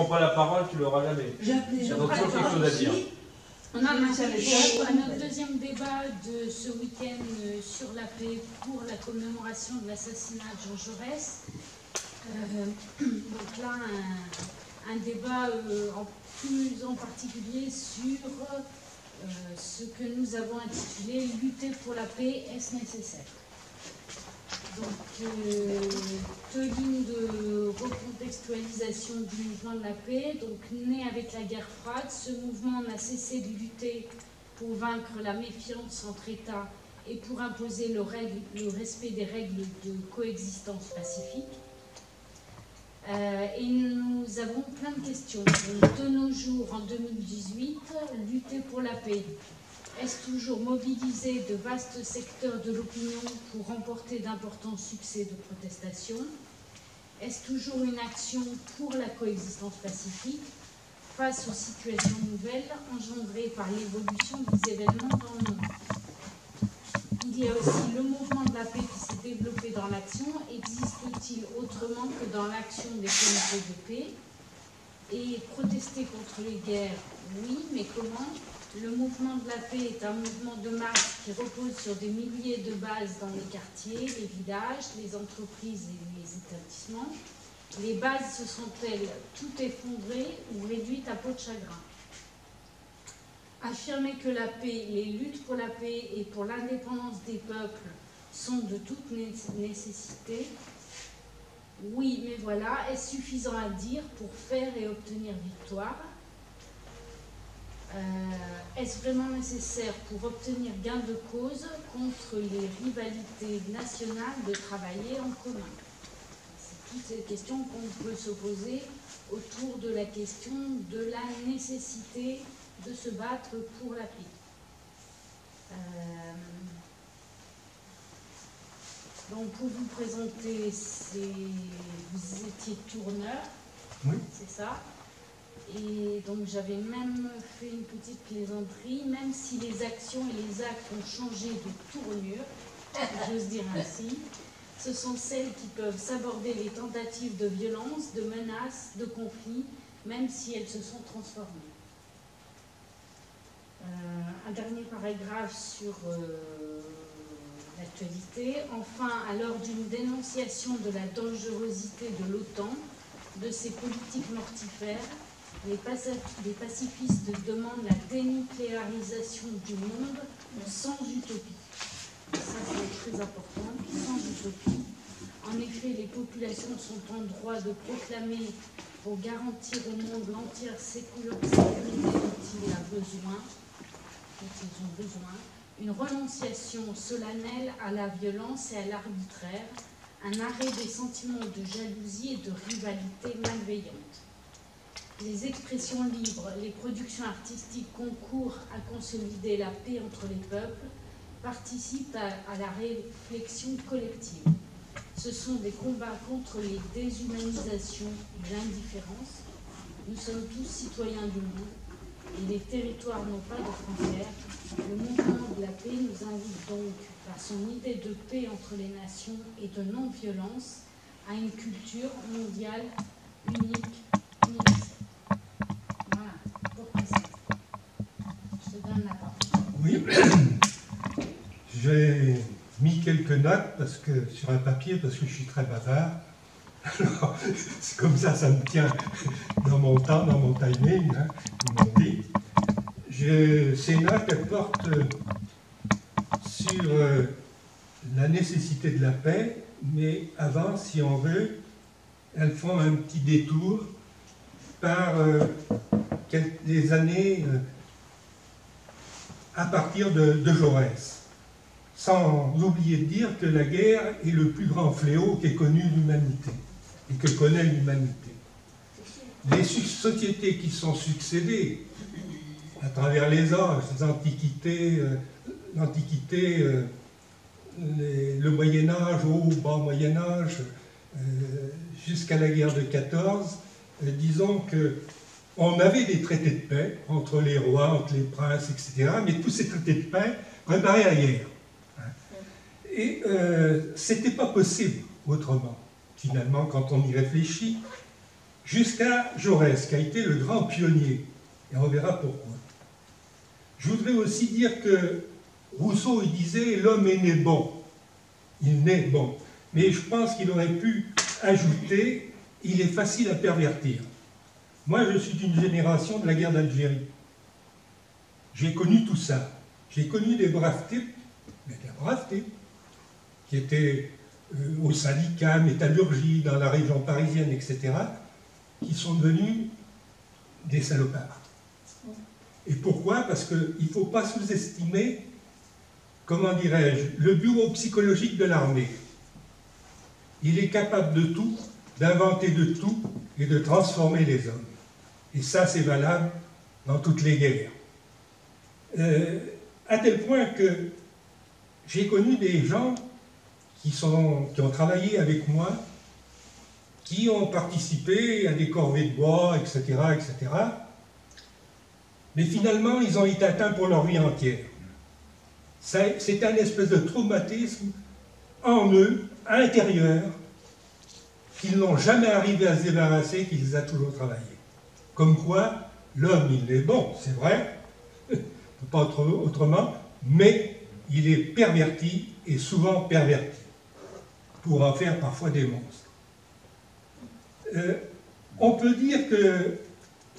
prends pas la parole, tu l'auras jamais. J'ai appelé. Donc, il y a quelque chose à dire. On en arrive à notre deuxième débat de ce week-end sur la paix pour la commémoration de l'assassinat de Jean Jaurès. Donc là, un débat plus en particulier sur ce que nous avons intitulé « Lutter pour la paix, est-ce nécessaire ?» Donc, deux lignes de recontextualisation du mouvement de la paix. Donc, né avec la guerre froide, ce mouvement n'a cessé de lutter pour vaincre la méfiance entre États et pour imposer le respect des règles de coexistence pacifique. Et nous avons plein de questions. Donc, de nos jours, en 2018, lutter pour la paix. Est-ce toujours mobiliser de vastes secteurs de l'opinion pour remporter d'importants succès de protestation? Est-ce toujours une action pour la coexistence pacifique face aux situations nouvelles engendrées par l'évolution des événements dans le monde? Il y a aussi le mouvement de la paix qui s'est développé dans l'action. Existe-t-il autrement que dans l'action des comités de paix? Et protester contre les guerres, oui, mais comment? Le mouvement de la paix est un mouvement de masse qui repose sur des milliers de bases dans les quartiers, les villages, les entreprises et les établissements. Les bases se sont-elles toutes effondrées ou réduites à peau de chagrin? Affirmer que la paix, les luttes pour la paix et pour l'indépendance des peuples sont de toute nécessité. Oui, mais voilà, est-ce suffisant à dire pour faire et obtenir victoire? Est-ce vraiment nécessaire pour obtenir gain de cause contre les rivalités nationales de travailler en commun? C'est toutes ces questions qu'on peut se poser autour de la question de la nécessité de se battre pour la paix. Donc pour vous présenter, vous étiez tourneur, oui. C'est ça? Et donc j'avais même fait une petite plaisanterie, même si les actions et les actes ont changé de tournure, j'ose dire ainsi, ce sont celles qui peuvent s'aborder les tentatives de violence, de menaces, de conflits, même si elles se sont transformées. Un dernier paragraphe sur l'actualité. Enfin, à l'heure d'une dénonciation de la dangerosité de l'OTAN, de ses politiques mortifères, les pacifistes demandent la dénucléarisation du monde sans utopie. Ça, c'est très important, sans utopie. En effet, les populations sont en droit de proclamer, pour garantir au monde l'entière sécurité dont il a besoin, dont ils ont besoin, une renonciation solennelle à la violence et à l'arbitraire, un arrêt des sentiments de jalousie et de rivalité malveillante. Les expressions libres, les productions artistiques concourent à consolider la paix entre les peuples, participent à la réflexion collective. Ce sont des combats contre les déshumanisations et l'indifférence. Nous sommes tous citoyens du monde et les territoires n'ont pas de frontières. Le mouvement de la paix nous invite donc, par son idée de paix entre les nations et de non-violence, à une culture mondiale unique, universelle. Voilà, pourquoi ça? Je te donne la parole. Oui, j'ai mis quelques notes parce que, sur un papier parce que je suis très bavard. Alors, c'est comme ça me tient dans mon temps, dans mon timing, hein, ils m'ont dit. Ces notes, elles portent sur la nécessité de la paix, mais avant, si on veut, elles font un petit détour par les années à partir de Jaurès. Sans oublier de dire que la guerre est le plus grand fléau qu'ait connu l'humanité et que connaît l'humanité. Les sociétés qui sont succédées à travers les âges, l'Antiquité, le Moyen-Âge, au bas Moyen-Âge, jusqu'à la guerre de 14, disons qu'on avait des traités de paix entre les rois, entre les princes, etc., mais tous ces traités de paix préparaient la guerre. Et c'était pas possible autrement, finalement, quand on y réfléchit. jusqu'à Jaurès, qui a été le grand pionnier. Et on verra pourquoi. Je voudrais aussi dire que Rousseau, il disait « l'homme est né bon ». Il naît bon. Mais je pense qu'il aurait pu ajouter « il est facile à pervertir ». Moi, je suis d'une génération de la guerre d'Algérie. J'ai connu tout ça. J'ai connu des braves types, qui étaient au syndicat, métallurgie, dans la région parisienne, etc., qui sont devenus des salopards. Et pourquoi? Parce qu'il ne faut pas sous-estimer, comment dirais-je, le bureau psychologique de l'armée. Il est capable de tout, d'inventer de tout et de transformer les hommes. Et ça, c'est valable dans toutes les guerres. À tel point que j'ai connu des gens qui ont travaillé avec moi, qui ont participé à des corvées de bois, etc., etc. Mais finalement, ils ont été atteints pour leur vie entière. C'est un espèce de traumatisme en eux, intérieur, qu'ils n'ont jamais arrivé à se débarrasser, qu'ils les a toujours travaillé. Comme quoi, l'homme, il est bon, c'est vrai, pas autrement, mais il est perverti, et souvent perverti, pour en faire parfois des monstres. On peut dire que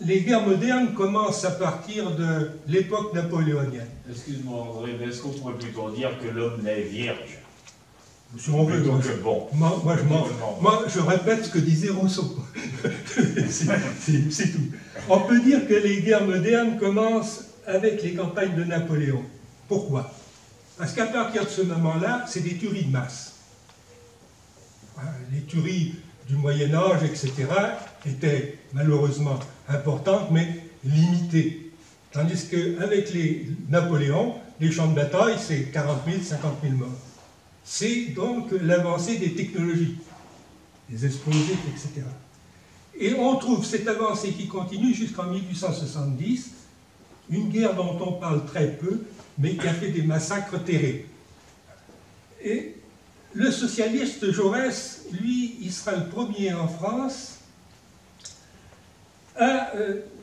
les guerres modernes commencent à partir de l'époque napoléonienne. Excuse-moi André, mais est-ce qu'on pourrait plutôt dire que l'homme naît vierge? Si on veut, bon. Moi, je répète ce que disait Rousseau. C'est tout. On peut dire que les guerres modernes commencent avec les campagnes de Napoléon. Pourquoi? Parce qu'à partir de ce moment-là, c'est des tueries de masse. Les tueries du Moyen-Âge, etc., étaient malheureusement importantes, mais limitées. Tandis qu'avec les Napoléon, les champs de bataille, c'est 40 000, 50 000 morts. C'est donc l'avancée des technologies, des explosifs, etc. Et on trouve cette avancée qui continue jusqu'en 1870, une guerre dont on parle très peu, mais qui a fait des massacres terribles. Et le socialiste Jaurès, lui, il sera le premier en France à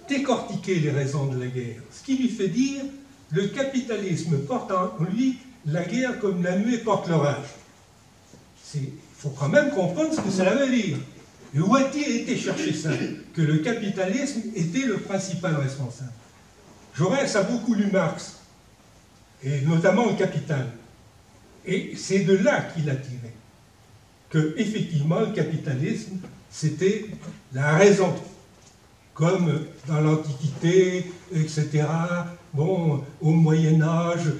décortiquer les raisons de la guerre. Ce qui lui fait dire, le capitalisme porte en lui la guerre comme la nuée porte l'orage. Il faut quand même comprendre ce que cela veut dire. Et où a-t-il été chercher ça? Que le capitalisme était le principal responsable. Jaurès a beaucoup lu Marx, et notamment le Capital. Et c'est de là qu'il a tiré que, effectivement, le capitalisme, c'était la raison. Comme dans l'Antiquité, etc., bon, au Moyen-Âge,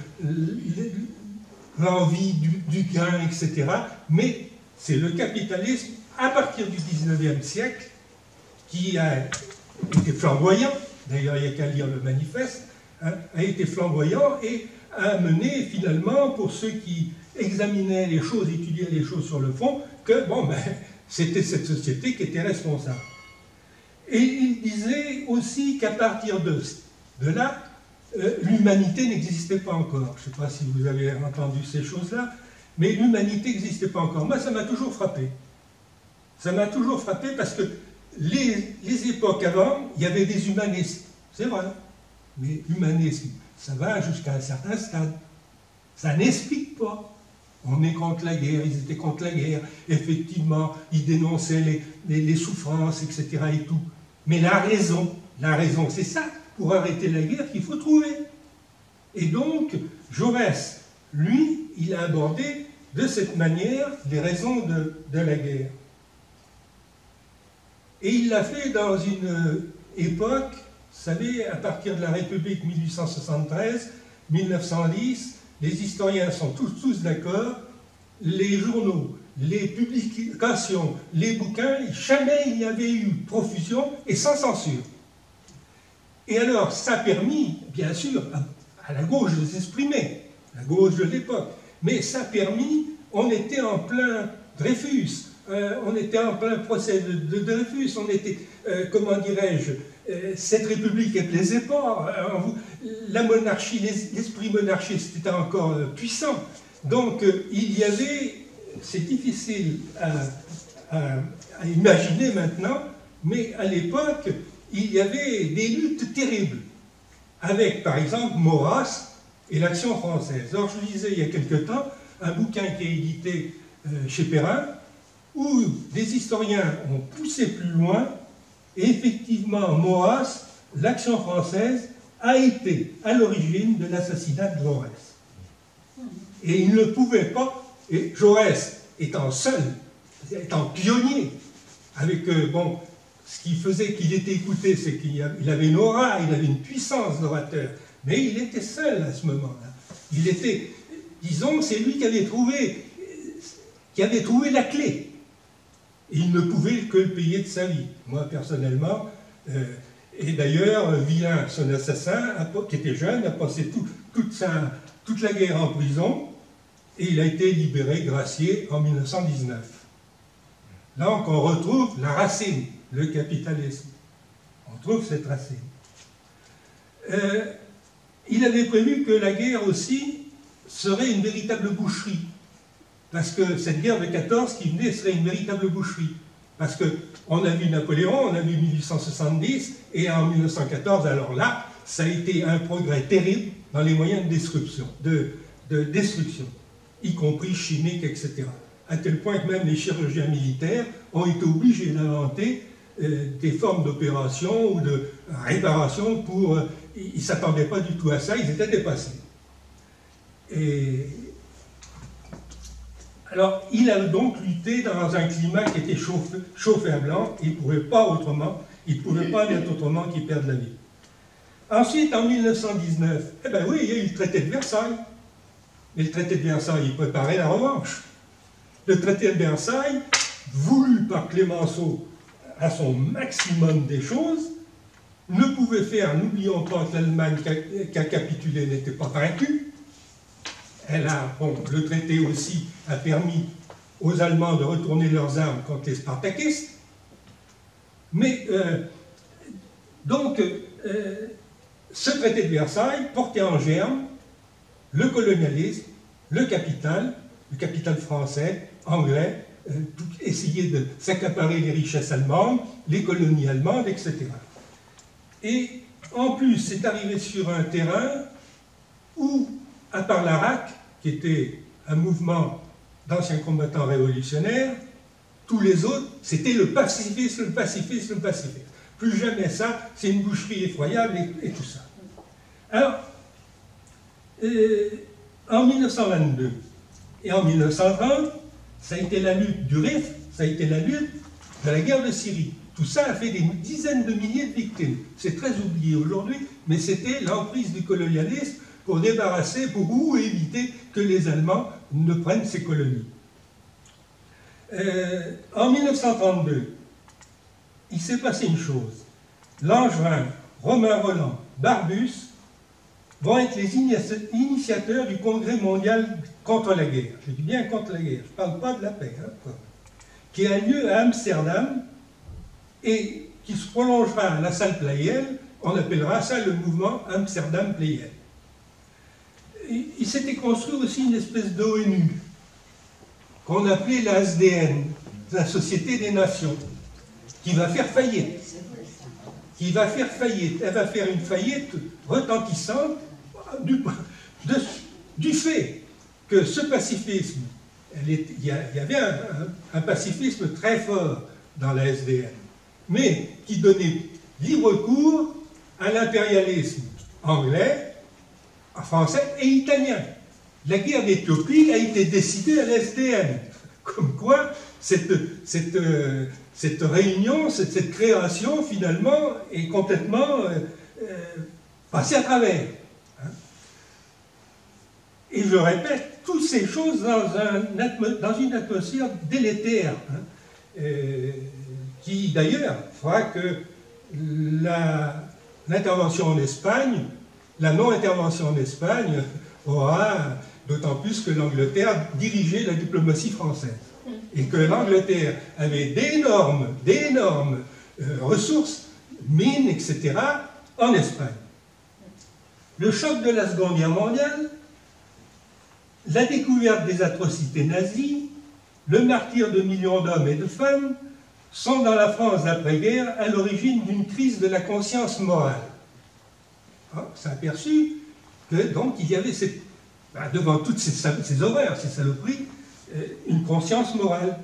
l'envie du gain, etc. Mais c'est le capitalisme, à partir du 19e siècle, qui a été flamboyant, d'ailleurs il n'y a qu'à lire le manifeste, hein, a été flamboyant et a mené finalement, pour ceux qui examinaient les choses, étudiaient les choses sur le fond, que bon, ben, c'était cette société qui était responsable. Et il disait aussi qu'à partir de là, l'humanité n'existait pas encore. Je ne sais pas si vous avez entendu ces choses-là, mais l'humanité n'existait pas encore. Moi, ça m'a toujours frappé. Ça m'a toujours frappé parce que les époques avant, il y avait des humanistes. C'est vrai. Mais l'humanisme, ça va jusqu'à un certain stade. Ça n'explique pas. On est contre la guerre, ils étaient contre la guerre. Effectivement, ils dénonçaient les souffrances, etc. et tout. Mais la raison, c'est ça, pour arrêter la guerre, qu'il faut trouver. Et donc, Jaurès, lui, il a abordé de cette manière les raisons de la guerre. Et il l'a fait dans une époque, vous savez, à partir de la République 1873, 1910, les historiens sont tous d'accord, les journaux, les publications, les bouquins, jamais il n'y avait eu profusion et sans censure. Et alors, ça a permis, bien sûr, à la gauche de s'exprimer, la gauche de l'époque, mais ça a permis, on était en plein Dreyfus, on était en plein procès de Dreyfus, on était, comment dirais-je, cette république ne plaisait pas, la monarchie, l'esprit monarchiste était encore puissant. Donc, il y avait, c'est difficile à imaginer maintenant, mais à l'époque, il y avait des luttes terribles, avec par exemple Maurras et l'Action française. Alors je lisais il y a quelque temps un bouquin qui est édité chez Perrin, où des historiens ont poussé plus loin, et effectivement Maurras, l'Action française, a été à l'origine de l'assassinat de Jaurès. Et il ne pouvait pas, et Jaurès étant seul, étant pionnier, avec, bon, ce qui faisait qu'il était écouté, c'est qu'il avait une aura, il avait une puissance d'orateur, mais il était seul à ce moment-là. Il était, disons, c'est lui qui avait trouvé la clé. Et il ne pouvait que le payer de sa vie. Moi, personnellement, et d'ailleurs, Villain, son assassin, qui était jeune, a passé toute la guerre en prison, et il a été libéré, gracié, en 1919. Là, on retrouve la racine, le capitalisme. On trouve cette racine. Il avait prévu que la guerre aussi serait une véritable boucherie. Parce que cette guerre de 14 qui venait serait une véritable boucherie. Parce qu'on a vu Napoléon, on a vu 1870, et en 1914, alors là, ça a été un progrès terrible dans les moyens de destruction, y compris chimiques, etc. À tel point que même les chirurgiens militaires ont été obligés d'inventer des formes d'opération ou de réparation pour... ils ne s'attendaient pas du tout à ça, ils étaient dépassés. Et... alors, il a donc lutté dans un climat qui était chauffé à blanc, il ne pouvait pas autrement, il ne pouvait pas être autrement qu'il perde la vie. Ensuite, en 1919, eh bien oui, il y a eu le traité de Versailles. Mais le traité de Versailles, il préparait la revanche. Le traité de Versailles, voulu par Clémenceau à son maximum des choses, ne pouvait faire, n'oublions pas que l'Allemagne qui a capitulé n'était pas vaincue. Le traité aussi a permis aux Allemands de retourner leurs armes contre les spartakistes. Mais, ce traité de Versailles portait en germe le colonialisme, le capital français, anglais, essayer de s'accaparer les richesses allemandes, les colonies allemandes, etc. Et en plus, c'est arrivé sur un terrain où, à part l'ARAC, qui était un mouvement d'anciens combattants révolutionnaires, tous les autres, c'était le pacifisme, le pacifisme, le pacifisme. Plus jamais ça, c'est une boucherie effroyable et tout ça. Alors, en 1922 et en 1930, ça a été la lutte du Rif, ça a été la lutte de la guerre de Syrie. Tout ça a fait des dizaines de milliers de victimes. C'est très oublié aujourd'hui, mais c'était l'emprise du colonialisme pour débarrasser, pour éviter que les Allemands ne prennent ces colonies. En 1932, il s'est passé une chose. Langevin, Romain Rolland, Barbus vont être les initiateurs du Congrès mondial contre la guerre. Je dis bien contre la guerre, je ne parle pas de la paix, hein, qui a lieu à Amsterdam et qui se prolongera à la salle Pleyel. On appellera ça le mouvement Amsterdam-Pleyel. Il s'était construit aussi une espèce d'ONU qu'on appelait la SDN, la Société des Nations, qui va faire faillite. Elle va faire une faillite retentissante du fait que ce pacifisme, il y avait un pacifisme très fort dans la SDN, mais qui donnait libre cours à l'impérialisme anglais, français et italien. La guerre d'Éthiopie a été décidée à la SDN. Comme quoi, cette réunion, cette création, finalement, est complètement passée à travers. Hein. Et je répète, toutes ces choses dans une atmosphère délétère, hein, qui d'ailleurs fera que l'intervention en Espagne, la non-intervention en Espagne, aura, d'autant plus que l'Angleterre dirigeait la diplomatie française. Et que l'Angleterre avait d'énormes ressources, mines, etc., en Espagne. Le choc de la Seconde Guerre mondiale, la découverte des atrocités nazies, le martyre de millions d'hommes et de femmes, sont dans la France d'après-guerre à l'origine d'une crise de la conscience morale. On s'est aperçu que donc il y avait devant toutes ces horreurs, ces saloperies, une conscience morale.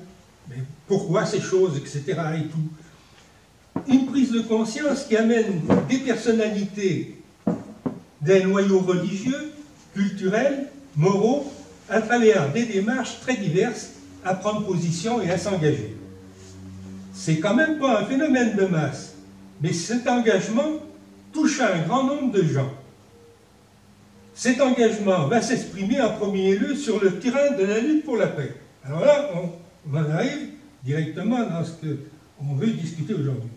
Mais pourquoi ces choses, etc. et tout. Une prise de conscience qui amène des personnalités des noyaux religieux, culturels, moraux, à travers des démarches très diverses à prendre position et à s'engager. C'est quand même pas un phénomène de masse, mais cet engagement touche un grand nombre de gens. Cet engagement va s'exprimer en premier lieu sur le terrain de la lutte pour la paix. Alors là, on en arrive directement dans ce qu'on veut discuter aujourd'hui.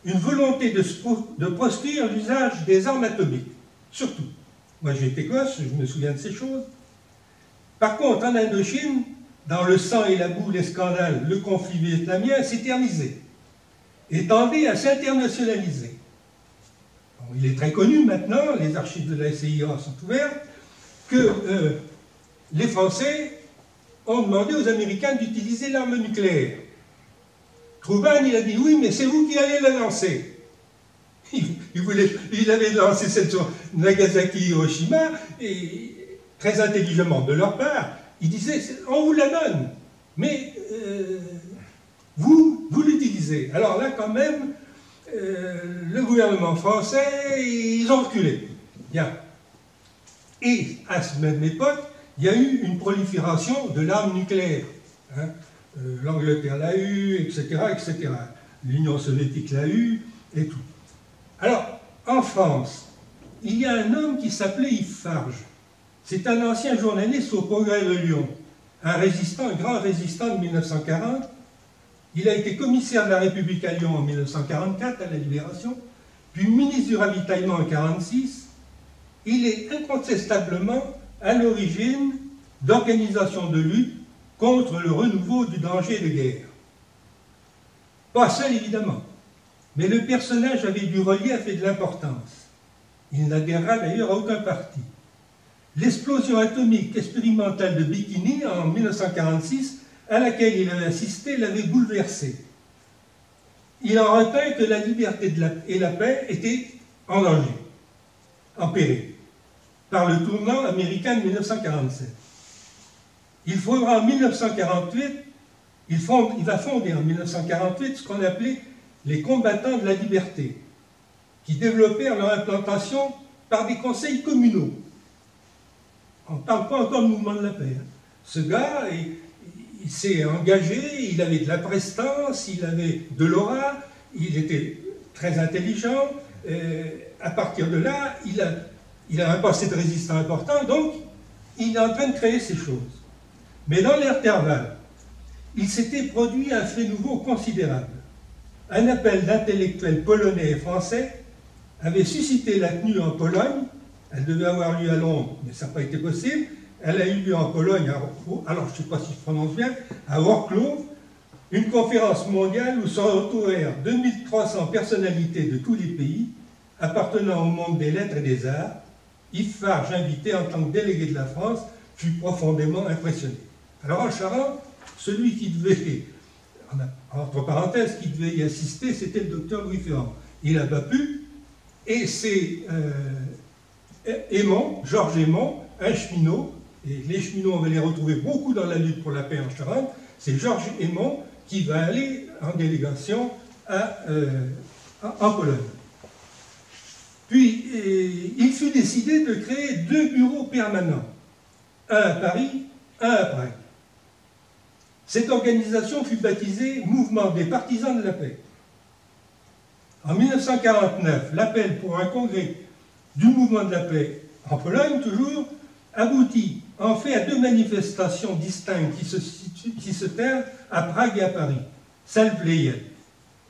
Une volonté de proscrire l'usage des armes atomiques, surtout. Moi j'étais gosse, je me souviens de ces choses. Par contre, en Indochine, dans le sang et la boue, les scandales, le conflit vietnamien s'éternisait et tendait à s'internationaliser. Bon, il est très connu maintenant, les archives de la CIA sont ouvertes, que les Français ont demandé aux Américains d'utiliser l'arme nucléaire. Truman, il a dit oui, mais c'est vous qui allez la lancer. Il avait lancé cette sur Nagasaki et Hiroshima, et très intelligemment de leur part, il disait on vous la donne, mais vous l'utilisez. Alors là, quand même, le gouvernement français, ils ont reculé. Bien. Et à cette même époque, il y a eu une prolifération de l'arme nucléaire. Hein. L'Angleterre l'a eu, etc., etc. L'Union soviétique l'a eu, et tout. Alors, en France, il y a un homme qui s'appelait Yves Farge. C'est un ancien journaliste au Progrès de Lyon, un grand résistant de 1940. Il a été commissaire de la République à Lyon en 1944, à la Libération, puis ministre du Ravitaillement en 1946. Il est incontestablement à l'origine d'organisations de lutte contre le renouveau du danger de guerre. Pas seul, évidemment, mais le personnage avait du relief et de l'importance. Il n'adhérera d'ailleurs à aucun parti. L'explosion atomique expérimentale de Bikini en 1946, à laquelle il avait assisté, l'avait bouleversé. Il en retint que la liberté et la paix étaient en danger, en péril, par le tournant américain de 1947. Il faudra en 1948, il va fonder en 1948 ce qu'on appelait les combattants de la liberté, qui développèrent leur implantation par des conseils communaux. On ne parle pas encore de mouvement de la paix. Hein. Ce gars, il s'est engagé, il avait de la prestance, il avait de l'aura, il était très intelligent. À partir de là, il a un passé de résistant important, donc il est en train de créer ces choses. Mais dans l'intervalle, il s'était produit un fait nouveau considérable. Un appel d'intellectuels polonais et français avait suscité la tenue en Pologne. Elle devait avoir lieu à Londres, mais ça n'a pas été possible. Elle a eu lieu en Pologne, alors je ne sais pas si je prononce bien, à Wrocław, une conférence mondiale où se retrouvèrent 2300 personnalités de tous les pays appartenant au monde des lettres et des arts. Yves Farge, invité en tant que délégué de la France, fut profondément impressionné. Alors en Charente, celui qui devait, entre parenthèses, qui devait y assister, c'était le docteur Louis Ferrand. Il n'a pas pu, et c'est Georges Aymon, un cheminot, et les cheminots, on va les retrouver beaucoup dans la lutte pour la paix en Charente, c'est Georges Aymon qui va aller en délégation en Pologne. Puis, il fut décidé de créer 2 bureaux permanents, un à Paris, un à Prague. Cette organisation fut baptisée Mouvement des partisans de la paix. En 1949, l'appel pour un congrès du mouvement de la paix en Pologne, toujours, aboutit en fait à 2 manifestations distinctes qui se tinrent à Prague et à Paris. Salle Pleyel.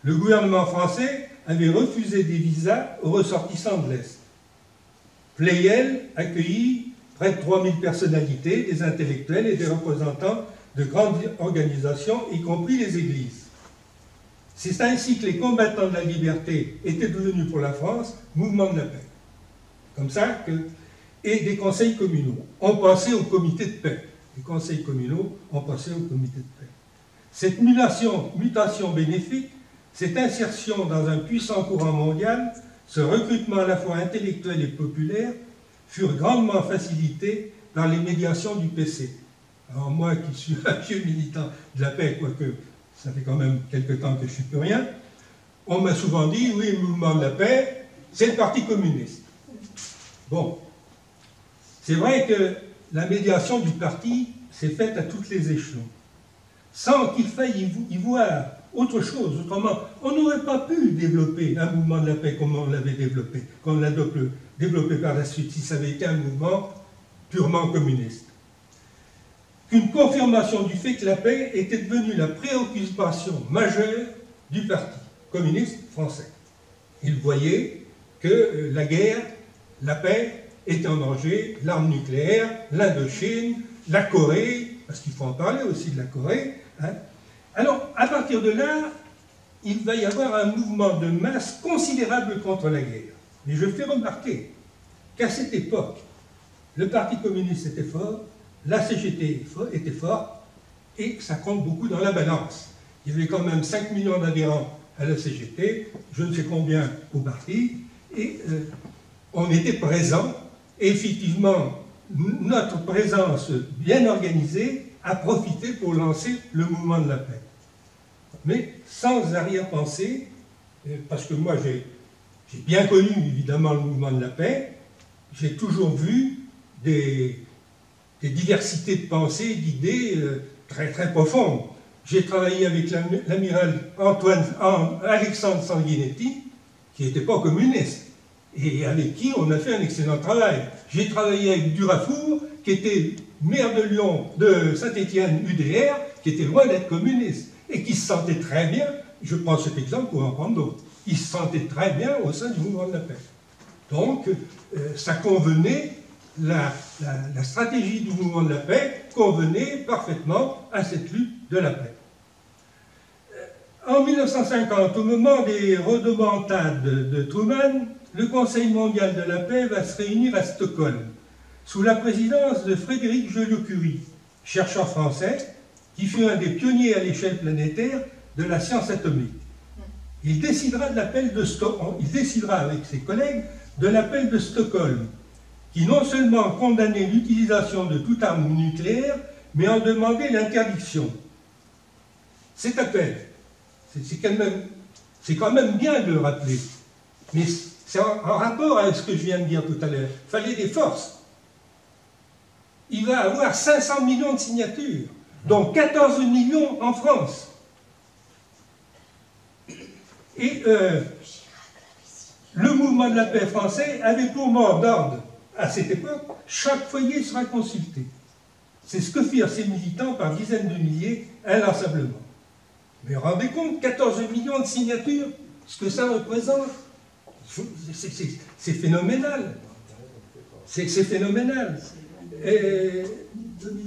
Le gouvernement français avait refusé des visas aux ressortissants de l'Est. Pleyel accueillit près de 3000 personnalités, des intellectuels et des représentants de grandes organisations, y compris les églises. C'est ainsi que les combattants de la liberté étaient devenus pour la France mouvement de la paix. Comme ça que... Et des conseils communaux ont passé au comité de paix. Les conseils communaux ont passé au comité de paix. Cette mutation bénéfique, cette insertion dans un puissant courant mondial, ce recrutement à la fois intellectuel et populaire, furent grandement facilités par les médiations du PC. Alors moi qui suis un vieux militant de la paix, quoique ça fait quand même quelque temps que je ne suis plus rien, on m'a souvent dit, oui, le mouvement de la paix, c'est le Parti communiste. Bon, c'est vrai que la médiation du parti s'est faite à tous les échelons, sans qu'il faille y voir autre chose. Autrement, on n'aurait pas pu développer un mouvement de la paix comme on l'avait développé, comme on l'a développé par la suite, si ça avait été un mouvement purement communiste. Une confirmation du fait que la paix était devenue la préoccupation majeure du Parti communiste français. Il voyait que la guerre, la paix, était en danger, l'arme nucléaire, l'Indochine, la Corée, parce qu'il faut en parler aussi de la Corée. Hein. Alors, à partir de là, il va y avoir un mouvement de masse considérable contre la guerre. Mais je fais remarquer qu'à cette époque, le Parti communiste était fort, la CGT était forte, et ça compte beaucoup dans la balance. Il y avait quand même 5 millions d'adhérents à la CGT, je ne sais combien au parti, et on était présents, et effectivement, notre présence bien organisée a profité pour lancer le mouvement de la paix. Mais sans arrière-pensée, parce que moi j'ai bien connu évidemment le mouvement de la paix, j'ai toujours vu des diversités de pensées, d'idées très très profondes. J'ai travaillé avec l'amiral Alexandre Sanguinetti, qui n'était pas communiste, et avec qui on a fait un excellent travail. J'ai travaillé avec Durafour, qui était maire de Lyon, de Saint-Étienne, UDR, qui était loin d'être communiste, et qui se sentait très bien, je prends cet exemple pour en prendre d'autres, il se sentait très bien au sein du mouvement de la paix. Donc, ça convenait, la stratégie du mouvement de la paix convenait parfaitement à cette lutte de la paix. En 1950, au moment des rodomontades de Truman, le Conseil mondial de la paix va se réunir à Stockholm, sous la présidence de Frédéric Joliot-Curie, chercheur français, qui fut un des pionniers à l'échelle planétaire de la science atomique. Il décidera avec ses collègues de l'appel de Stockholm, qui non seulement condamnait l'utilisation de toute arme nucléaire, mais en demandait l'interdiction. Cet appel, c'est quand même bien de le rappeler, mais c'est en rapport avec ce que je viens de dire tout à l'heure. Il fallait des forces. Il va avoir 500 millions de signatures, dont 14 millions en France. Et le mouvement de la paix français avait pour mot d'ordre, à cette époque, chaque foyer sera consulté. C'est ce que firent ces militants par dizaines de milliers, inlassablement. Mais rendez compte, 14 millions de signatures, ce que ça représente, c'est phénoménal. C'est phénoménal. 2000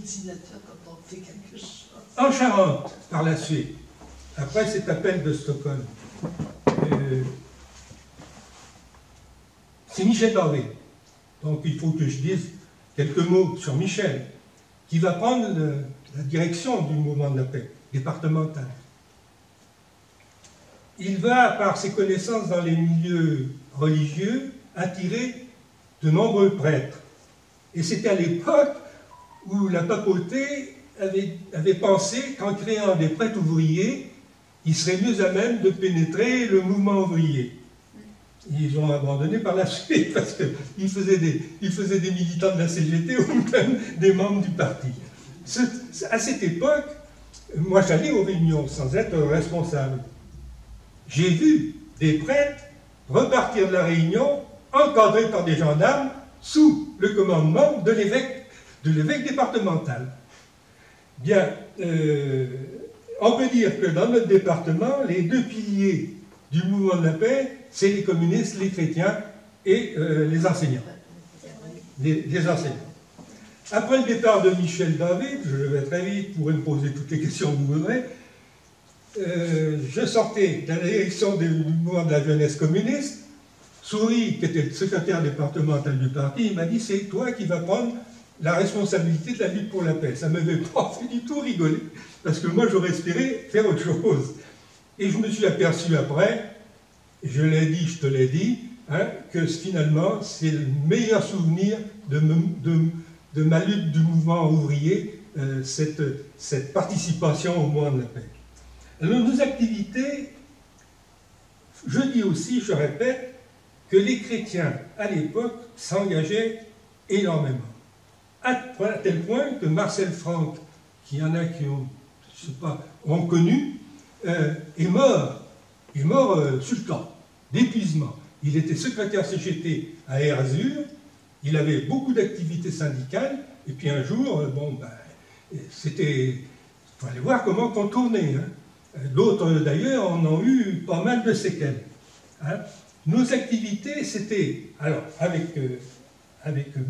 signatures quand on fait quelque chose. En Charente, par la suite, après cet appel de Stockholm, c'est Michel Darvé. Donc il faut que je dise quelques mots sur Michel, qui va prendre la direction du mouvement de la paix départemental. Il va, par ses connaissances dans les milieux religieux, attirer de nombreux prêtres. Et c'était à l'époque où la papauté avait pensé qu'en créant des prêtres ouvriers, ils seraient mieux à même de pénétrer le mouvement ouvrier. Ils ont abandonné par la suite parce qu'ils faisaient des militants de la CGT ou même des membres du parti. À cette époque, moi j'allais aux réunions sans être responsable. J'ai vu des prêtres repartir de la réunion encadrés par des gendarmes sous le commandement de l'évêque départemental. Bien, on peut dire que dans notre département, les deux piliers du mouvement de la paix, c'est les communistes, les chrétiens et les enseignants. Les enseignants. Après le départ de Michel David, je vais très vite, vous pourrez me poser toutes les questions que vous voudrez, je sortais de la direction du mouvement de la jeunesse communiste. Souris, qui était le secrétaire départemental du parti, il m'a dit, c'est toi qui vas prendre la responsabilité de la lutte pour la paix. Ça ne m'avait pas fait du tout rigoler, parce que moi j'aurais espéré faire autre chose. Et je me suis aperçu après, je l'ai dit, je te l'ai dit, hein, que finalement c'est le meilleur souvenir de ma lutte du mouvement ouvrier, cette participation au mouvement de la paix. Alors nos activités, je dis aussi, je répète, que les chrétiens à l'époque s'engageaient énormément. À tel point que Marcel Franck, qui y en a qui ont, je sais pas, ont connu, est mort sur le camp, d'épuisement. Il était secrétaire CGT à Erzur, il avait beaucoup d'activités syndicales, et puis un jour, c'était, il fallait voir comment contourner. Hein. D'autres d'ailleurs en ont eu pas mal de séquelles. Hein. Nos activités, c'était, alors avec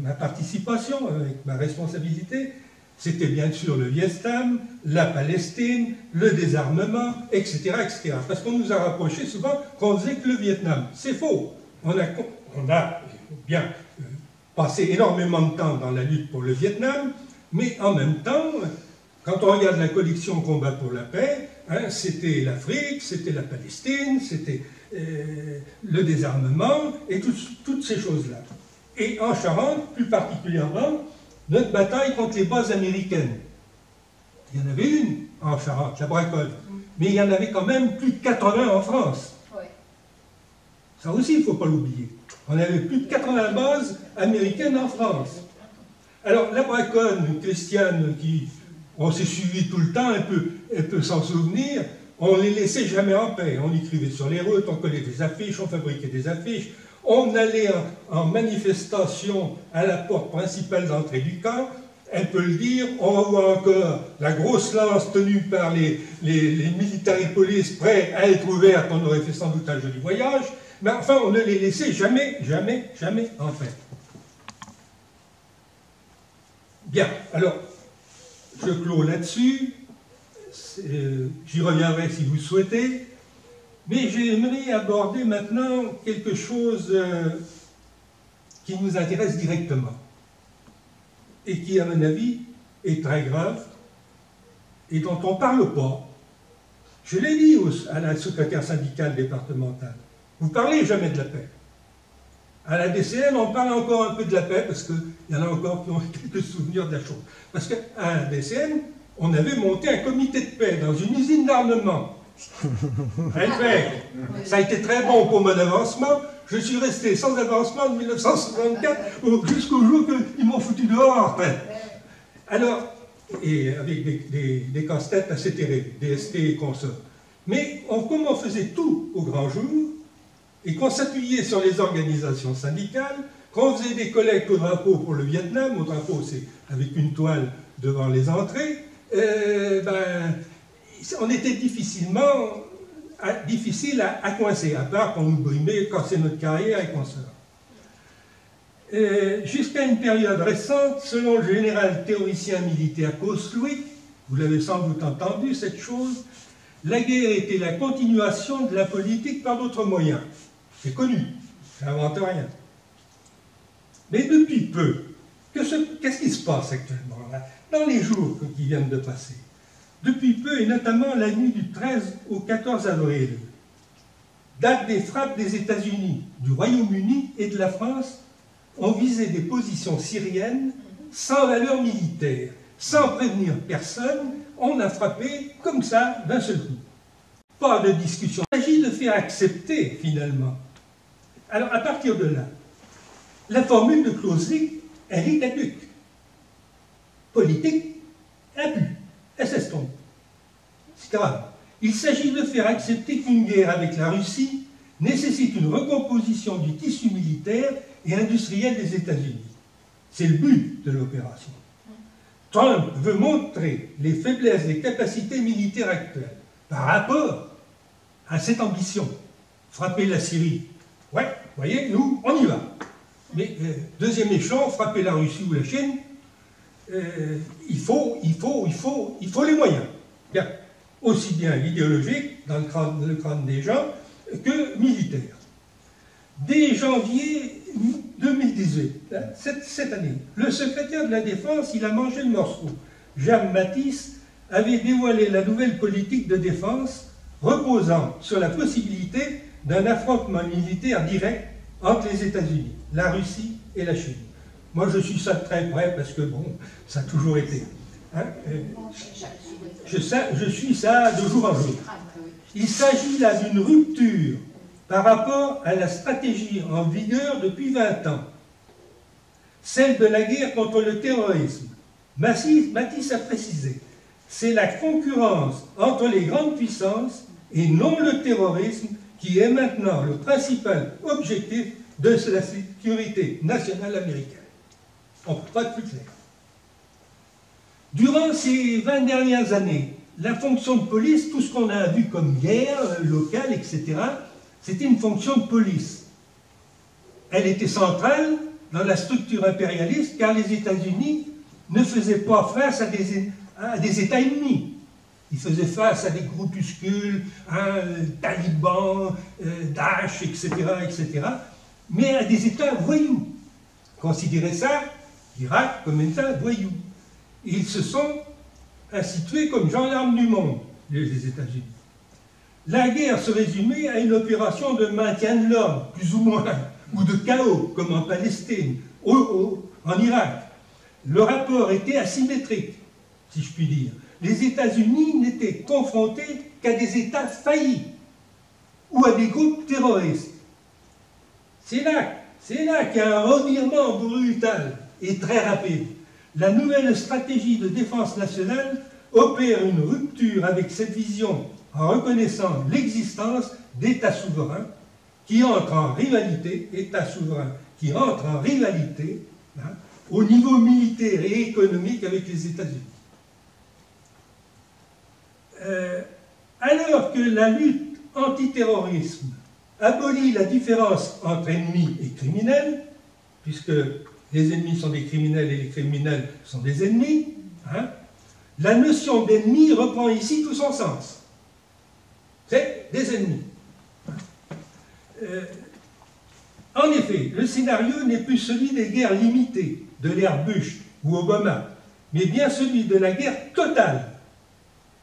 ma participation, avec ma responsabilité, c'était bien sûr le Vietnam, la Palestine, le désarmement, etc. etc. Parce qu'on nous a rapproché souvent qu'on faisait que le Vietnam. C'est faux. On a bien passé énormément de temps dans la lutte pour le Vietnam, mais en même temps, quand on regarde la collection Combat pour la paix, hein, c'était l'Afrique, c'était la Palestine, c'était le désarmement, et toutes ces choses-là. Et en Charente, plus particulièrement, notre bataille contre les bases américaines. Il y en avait une en Charente, la Bracole, mais il y en avait quand même plus de 80 en France. Ouais. Ça aussi, il ne faut pas l'oublier. On avait plus de 80 bases américaines en France. Alors, la Braconne, Christiane, on s'est suivi tout le temps, elle peut s'en souvenir, on ne les laissait jamais en paix. On écrivait sur les routes, on collait des affiches, on fabriquait des affiches, on allait en manifestation à la porte principale d'entrée du camp, elle peut le dire, on voit encore la grosse lance tenue par les military police prêts à être ouvertes, on aurait fait sans doute un joli voyage, mais enfin on ne les laissait jamais, jamais, jamais en paix. Bien, alors, je clôt là-dessus, j'y reviendrai si vous souhaitez, mais j'aimerais aborder maintenant quelque chose qui nous intéresse directement, et qui, à mon avis, est très grave, et dont on ne parle pas. Je l'ai dit à la secrétaire syndicale départementale, vous ne parlez jamais de la paix. À la DCN, on parle encore un peu de la paix, parce qu'il y en a encore qui ont quelques souvenirs de la chose. Parce qu'à la DCN, on avait monté un comité de paix dans une usine d'armement. Ça a été très bon pour mon avancement. Je suis resté sans avancement de 1964 jusqu'au jour qu'ils m'ont foutu dehors. Alors, et avec des casse-têtes assez terribles, DST et consorts. Mais comme on faisait tout au grand jour, et qu'on s'appuyait sur les organisations syndicales, qu'on faisait des collectes au drapeau pour le Vietnam, au drapeau c'est avec une toile devant les entrées, on était difficile à coincer, à part qu'on nous brimait, casser notre carrière et consorts. Jusqu'à une période récente, selon le général théoricien militaire Clausewitz, vous l'avez sans doute entendu cette chose, la guerre était la continuation de la politique par d'autres moyens. C'est connu, je n'invente rien. Mais depuis peu, qu'est-ce qui se passe actuellement là, dans les jours qui viennent de passer? Depuis peu, et notamment la nuit du 13 au 14 avril, date des frappes des États-Unis, du Royaume-Uni et de la France, ont visé des positions syriennes sans valeur militaire, sans prévenir personne, on a frappé comme ça d'un seul coup. Pas de discussion. Il s'agit de faire accepter, finalement. Alors, à partir de là, la formule de Clausewitz, elle est caduque. Politique, abus, elle s'estompe. C'est grave. Il s'agit de faire accepter qu'une guerre avec la Russie nécessite une recomposition du tissu militaire et industriel des États-Unis. C'est le but de l'opération. Trump veut montrer les faiblesses des capacités militaires actuelles par rapport à cette ambition. Frapper la Syrie. Ouais, vous voyez, nous, on y va. Mais deuxième échelon, frapper la Russie ou la Chine, il faut les moyens. Bien. Aussi bien idéologiques, dans le crâne des gens, que militaires. Dès janvier 2018, hein, cette année, le secrétaire de la Défense, il a mangé le morceau. Jean Mattis avait dévoilé la nouvelle politique de défense reposant sur la possibilité d'un affrontement militaire direct entre les États-Unis, la Russie et la Chine. Moi, je suis ça de très près parce que, bon, ça a toujours été. Hein, je suis ça de jour en jour. Il s'agit là d'une rupture par rapport à la stratégie en vigueur depuis 20 ans, celle de la guerre contre le terrorisme. Mattis a précisé, c'est la concurrence entre les grandes puissances et non le terrorisme qui est maintenant le principal objectif de la sécurité nationale américaine. On ne peut pas être plus clair. Durant ces 20 dernières années, la fonction de police, tout ce qu'on a vu comme guerre locale, etc., c'était une fonction de police. Elle était centrale dans la structure impérialiste car les États-Unis ne faisaient pas face à des États ennemis. Ils faisaient face à des groupuscules, talibans, Daesh, etc., mais à des États voyous. Considéraient ça, l'Irak, comme un État voyou. Et ils se sont institués comme gendarmes du monde, les États-Unis. La guerre se résumait à une opération de maintien de l'ordre, plus ou moins, ou de chaos, comme en Palestine, en Irak. Le rapport était asymétrique, si je puis dire. Les États-Unis n'étaient confrontés qu'à des États faillis ou à des groupes terroristes. C'est là qu'il y a un revirement brutal et très rapide. La nouvelle stratégie de défense nationale opère une rupture avec cette vision en reconnaissant l'existence d'États souverains qui entrent en rivalité, États souverains qui entrent en rivalité au niveau militaire et économique avec les États-Unis. Alors que la lutte antiterrorisme abolit la différence entre ennemis et criminels, puisque les ennemis sont des criminels et les criminels sont des ennemis, la notion d'ennemi reprend ici tout son sens. C'est des ennemis. En effet, le scénario n'est plus celui des guerres limitées de l'ère Bush ou Obama, mais bien celui de la guerre totale,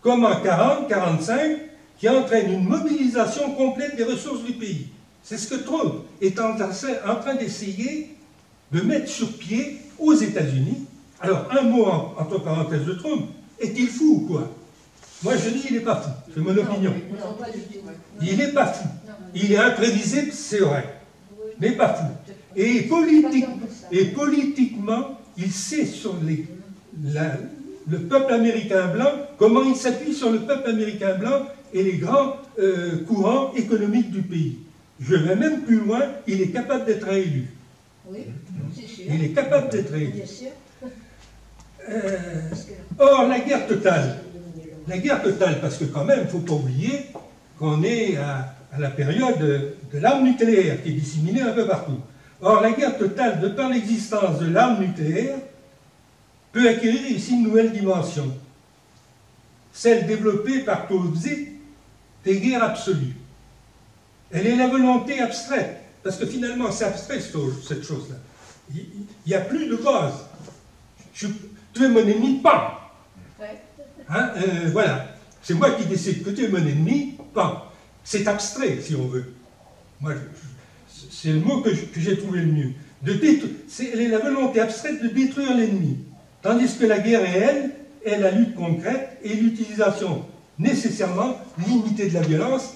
comme en 40-45, qui entraîne une mobilisation complète des ressources du pays. C'est ce que Trump est en train d'essayer de mettre sur pied aux États-Unis. Alors, un mot entre parenthèses de Trump, est-il fou ou quoi? Moi, je dis, il n'est pas fou. C'est mon opinion. Il n'est pas fou. Il est imprévisible, c'est vrai. Mais pas fou. Et politiquement, il sait sur le peuple américain blanc, comment il s'appuie sur le peuple américain blanc et les grands courants économiques du pays. Je vais même plus loin, il est capable d'être réélu. Oui, c'est sûr. Il est capable d'être réélu. Bien sûr. Or, la guerre totale, parce que quand même, il ne faut pas oublier qu'on est à la période de l'arme nucléaire qui est disséminée un peu partout. Or, la guerre totale, de par l'existence de l'arme nucléaire, peut acquérir ici une nouvelle dimension, celle développée par Clausewitz des guerres absolues. Elle est la volonté abstraite, parce que finalement c'est abstrait cette chose-là. Il n'y a plus de base. Tu es mon ennemi, pas. Voilà. C'est moi qui décide que tu es mon ennemi, pas. C'est abstrait, si on veut. Moi, c'est le mot que j'ai trouvé le mieux. Elle est la volonté abstraite de détruire l'ennemi. Tandis que la guerre réelle est la lutte concrète et l'utilisation nécessairement limitée de la violence,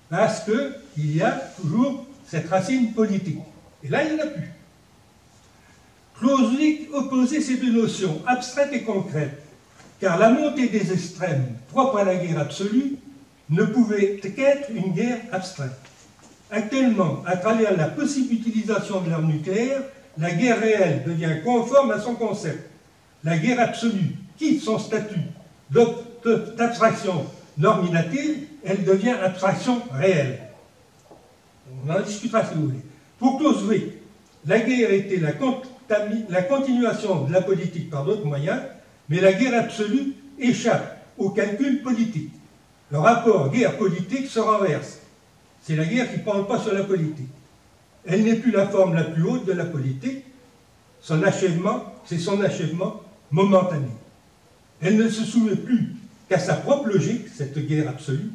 parce qu'il y a toujours cette racine politique. Et là, il n'y en a plus. Clausewitz opposait ces deux notions, abstraites et concrètes, car la montée des extrêmes propre à la guerre absolue ne pouvait qu'être une guerre abstraite. Actuellement, à travers la possible utilisation de l'arme nucléaire, la guerre réelle devient conforme à son concept. La guerre absolue quitte son statut d'abstraction norminative, elle devient abstraction réelle. On en discutera si vous voulez. Pour Clausewitz, la guerre était la continuation de la politique par d'autres moyens, mais la guerre absolue échappe au calcul politique. Le rapport guerre-politique se renverse. C'est la guerre qui ne parle pas sur la politique. Elle n'est plus la forme la plus haute de la politique. Son achèvement, c'est son achèvement momentané. Elle ne se soumet plus qu'à sa propre logique, cette guerre absolue.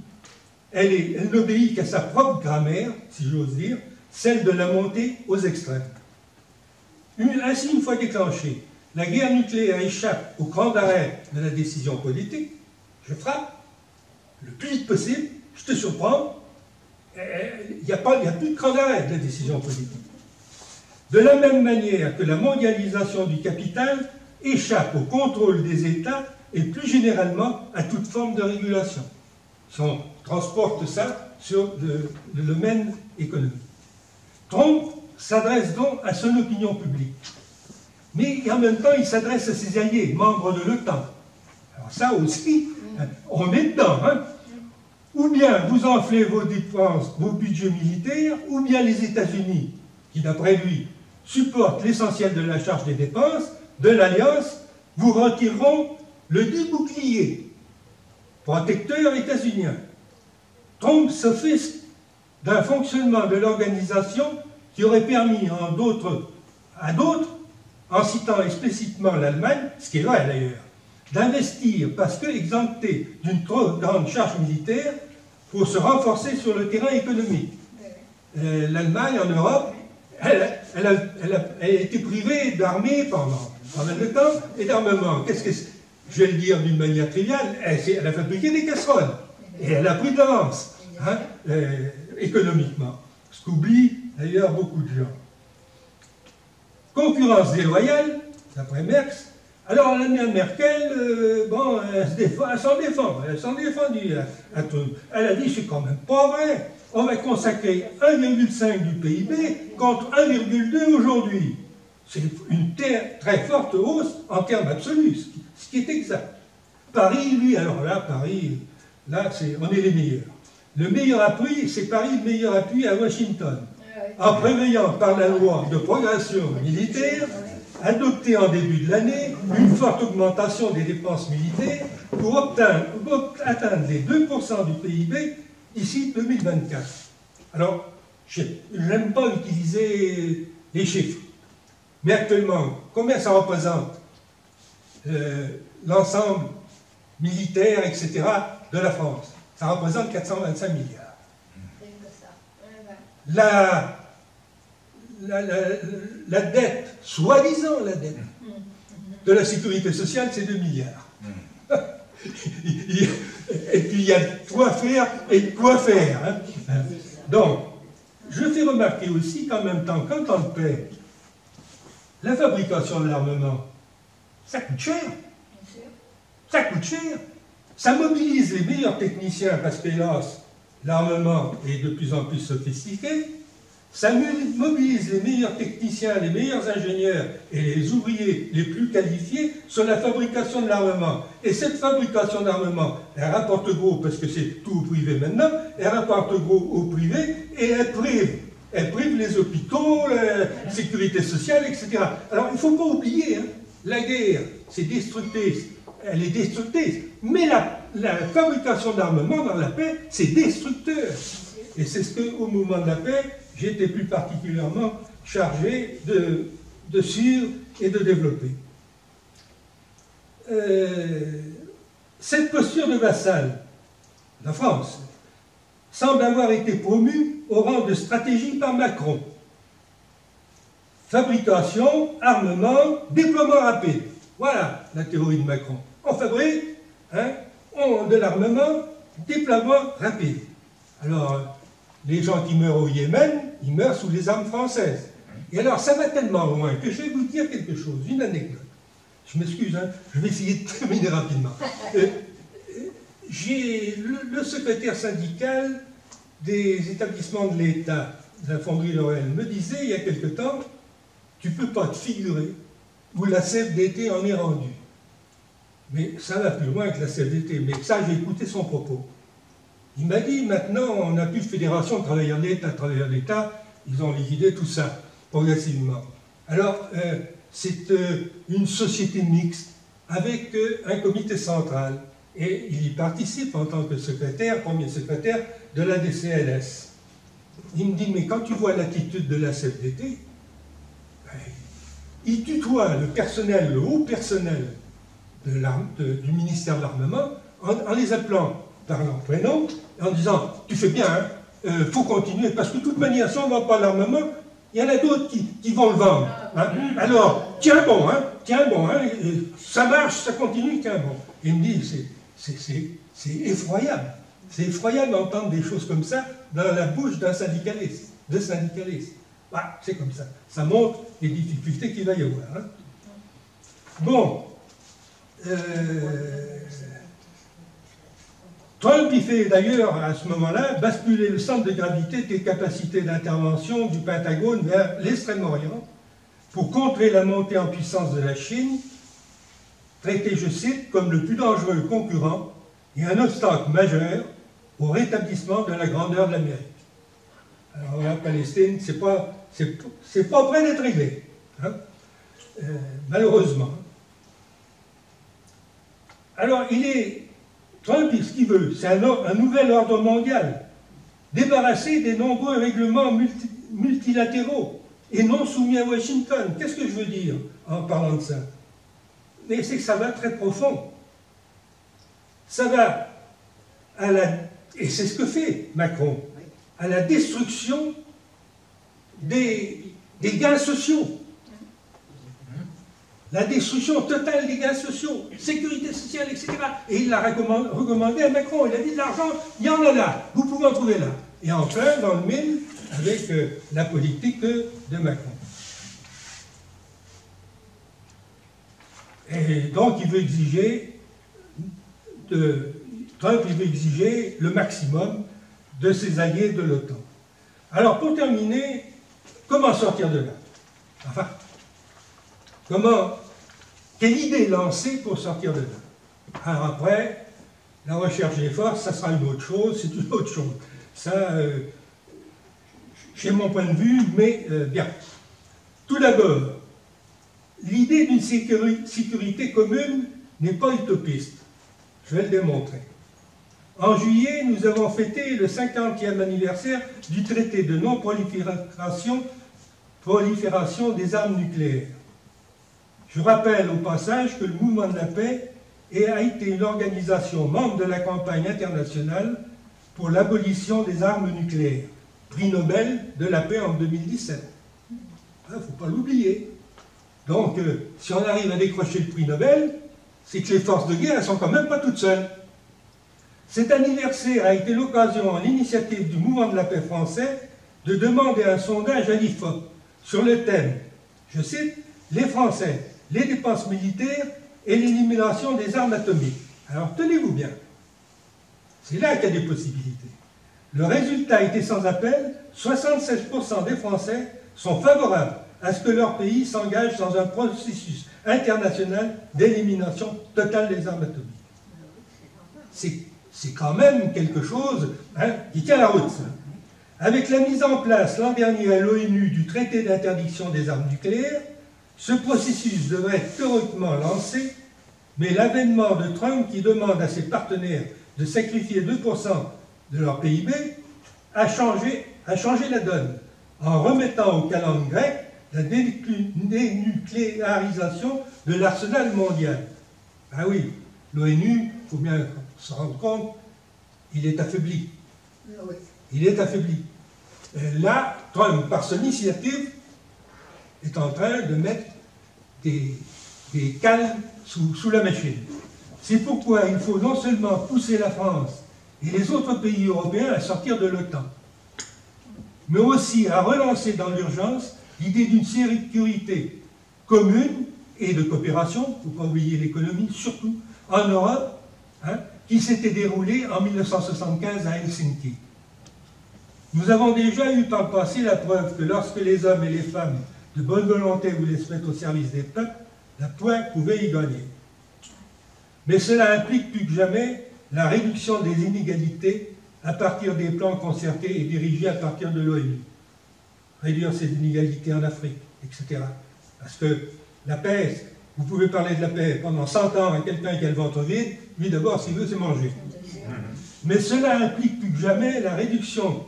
Elle n'obéit qu'à sa propre grammaire, si j'ose dire, celle de la montée aux extrêmes. Ainsi, une fois déclenchée, la guerre nucléaire échappe au cran d'arrêt de la décision politique. Je frappe, le plus vite possible, je te surprends, il n'y a plus de cran d'arrêt de la décision politique. De la même manière que la mondialisation du capital échappe au contrôle des États et plus généralement à toute forme de régulation. Si on transporte ça sur le domaine économique. Trump s'adresse donc à son opinion publique. Mais en même temps, il s'adresse à ses alliés, membres de l'OTAN. Alors ça aussi, on est dedans. Hein? Ou bien vous enflez vos dépenses, vos budgets militaires, ou bien les États-Unis, qui d'après lui supportent l'essentiel de la charge des dépenses de l'Alliance, vous retireront le dit bouclier protecteur états-unien. Trump s'offusque d'un fonctionnement de l'organisation qui aurait permis à d'autres, en citant explicitement l'Allemagne, ce qui est vrai d'ailleurs, d'investir parce que exempté d'une trop grande charge militaire pour se renforcer sur le terrain économique. L'Allemagne en Europe, elle a été privée d'armée pendant pas mal de temps et d'armement. Je vais le dire d'une manière triviale, elle a fabriqué des casseroles et elle a pris de l'avance économiquement. Ce qu'oublient d'ailleurs beaucoup de gens. Concurrence déloyale, d'après Merckx. Alors la Merkel, elle s'en défendit à tout. Elle a dit, c'est quand même pas vrai. On va consacrer 1,5 du PIB contre 1,2 aujourd'hui. C'est une très forte hausse en termes absolus, ce qui est exact. Paris, lui, alors là, Paris, là, on est les meilleurs. Le meilleur appui, c'est Paris, le meilleur appui à Washington. En prévoyant par la loi de progression militaire, adoptée en début de l'année, une forte augmentation des dépenses militaires pour atteindre les 2% du PIB d'ici 2024. Alors, je n'aime pas utiliser les chiffres, mais actuellement, combien ça représente l'ensemble militaire, etc., de la France? Ça représente 425 milliards. La dette, soi-disant la dette, de la sécurité sociale, c'est 2 milliards. Et puis il y a quoi faire et quoi faire. Hein. Donc, je fais remarquer aussi qu'en même temps, quand on paie, la fabrication de l'armement, ça coûte cher. Ça coûte cher. Ça mobilise les meilleurs techniciens parce que, hélas, l'armement est de plus en plus sophistiqué. Ça mobilise les meilleurs techniciens, les meilleurs ingénieurs et les ouvriers les plus qualifiés sur la fabrication de l'armement. Et cette fabrication d'armement, elle rapporte gros, parce que c'est tout au privé maintenant, elle rapporte gros au privé et elle prive les hôpitaux, la sécurité sociale, etc. Alors il ne faut pas oublier, hein, la guerre, c'est destructrice, elle est destructrice, mais la fabrication d'armement dans la paix, c'est destructeur. Et c'est ce qu'au moment de la paix, j'ai été plus particulièrement chargé de suivre et de développer. Cette posture de vassal, la France, semble avoir été promue au rang de stratégie par Macron. Fabrication, armement, déploiement rapide. Voilà la théorie de Macron. On fabrique de l'armement, déploiement rapide. Alors, les gens qui meurent au Yémen, ils meurent sous les armes françaises. Et alors, ça va tellement loin que je vais vous dire quelque chose, une anecdote. Je m'excuse, hein, je vais essayer de terminer rapidement. J'ai le secrétaire syndical des établissements de l'État, de la Fonderie L'Oréal, me disait il y a quelque temps, tu ne peux pas te figurer où la CFDT en est rendue. Mais ça va plus loin que la CFDT, mais ça, j'ai écouté son propos. Il m'a dit, maintenant, on n'a plus de fédération de travailleurs d'État, ils ont liquidé tout ça, progressivement. Alors, c'est une société mixte, avec un comité central, et il y participe en tant que secrétaire, premier secrétaire de la DCLS. Il me dit, mais quand tu vois l'attitude de la CFDT, il tutoie le personnel, le haut personnel du ministère de l'Armement en les appelant par leur prénom, en disant, tu fais bien, hein, faut continuer, parce que de toute manière, si on ne vend pas l'armement, il y en a d'autres qui vont le vendre. Hein. Alors, tiens bon, ça marche, ça continue, tiens bon. Il me dit, c'est effroyable. C'est effroyable d'entendre des choses comme ça dans la bouche d'un syndicaliste, de syndicalistes. Bah, c'est comme ça. Ça montre les difficultés qu'il va y avoir. Hein. Bon. Trump, il fait d'ailleurs, à ce moment-là, basculer le centre de gravité des capacités d'intervention du Pentagone vers l'Extrême-Orient pour contrer la montée en puissance de la Chine, traité, je cite, comme le plus dangereux concurrent et un obstacle majeur au rétablissement de la grandeur de l'Amérique. Alors la Palestine, c'est pas près d'être réglé, hein, malheureusement. Alors Trump, ce qu'il veut, c'est un nouvel ordre mondial, débarrassé des nombreux règlements multilatéraux et non soumis à Washington. Qu'est-ce que je veux dire en parlant de ça? Mais c'est que ça va très profond. Ça va et c'est ce que fait Macron, à la destruction des gains sociaux. La destruction totale des gains sociaux, sécurité sociale, etc. Et il l'a recommandé à Macron. Il a dit de l'argent, il y en a là, vous pouvez en trouver là. Et enfin, dans le mille, avec la politique de Macron. Et donc, il veut exiger, Trump, il veut exiger le maximum de ses alliés de l'OTAN. Alors, pour terminer, comment sortir de là? Enfin, quelle idée lancer pour sortir de là? Alors après, la recherche des forces, ça sera une autre chose, c'est une autre chose. Ça, j'ai mon point de vue, mais bien. Tout d'abord, l'idée d'une sécurité commune n'est pas utopiste. Je vais le démontrer. En juillet, nous avons fêté le 50e anniversaire du traité de non-prolifération des armes nucléaires. Je rappelle au passage que le mouvement de la paix a été une organisation membre de la campagne internationale pour l'abolition des armes nucléaires, prix Nobel de la paix en 2017. Il ne faut pas l'oublier. Donc, si on arrive à décrocher le prix Nobel, c'est que les forces de guerre ne sont quand même pas toutes seules. Cet anniversaire a été l'occasion, à l'initiative du mouvement de la paix français, de demander un sondage à l'IFOP sur le thème, je cite, « Les Français, les dépenses militaires et l'élimination des armes atomiques ». Alors tenez-vous bien, c'est là qu'il y a des possibilités. Le résultat était sans appel, 76% des Français sont favorables à ce que leur pays s'engage dans un processus international d'élimination totale des armes atomiques. C'est quand même quelque chose qui tient la route. Ça. Avec la mise en place l'an dernier à l'ONU du traité d'interdiction des armes nucléaires, ce processus devrait être théoriquement lancé, mais l'avènement de Trump qui demande à ses partenaires de sacrifier 2% de leur PIB a changé la donne, en remettant au calendrier grec la dénucléarisation de l'arsenal mondial. Ah oui, l'ONU, il faut bien se rendre compte, il est affaibli. Il est affaibli. Et là, Trump, par son initiative, est en train de mettre des cales sous la machine. C'est pourquoi il faut non seulement pousser la France et les autres pays européens à sortir de l'OTAN, mais aussi à relancer dans l'urgence l'idée d'une sécurité commune et de coopération, il ne faut pas oublier l'économie, surtout en Europe, qui s'était déroulée en 1975 à Helsinki. Nous avons déjà eu par le passé la preuve que lorsque les hommes et les femmes de bonne volonté voulaient se mettre au service des peuples, la paix pouvait y gagner. Mais cela implique plus que jamais la réduction des inégalités à partir des plans concertés et dirigés à partir de l'ONU. Réduire ces inégalités en Afrique, etc. Parce que la paix, vous pouvez parler de la paix pendant 100 ans à quelqu'un qui a le ventre vide, lui d'abord, s'il veut, c'est manger. Mais cela implique plus que jamais la réduction.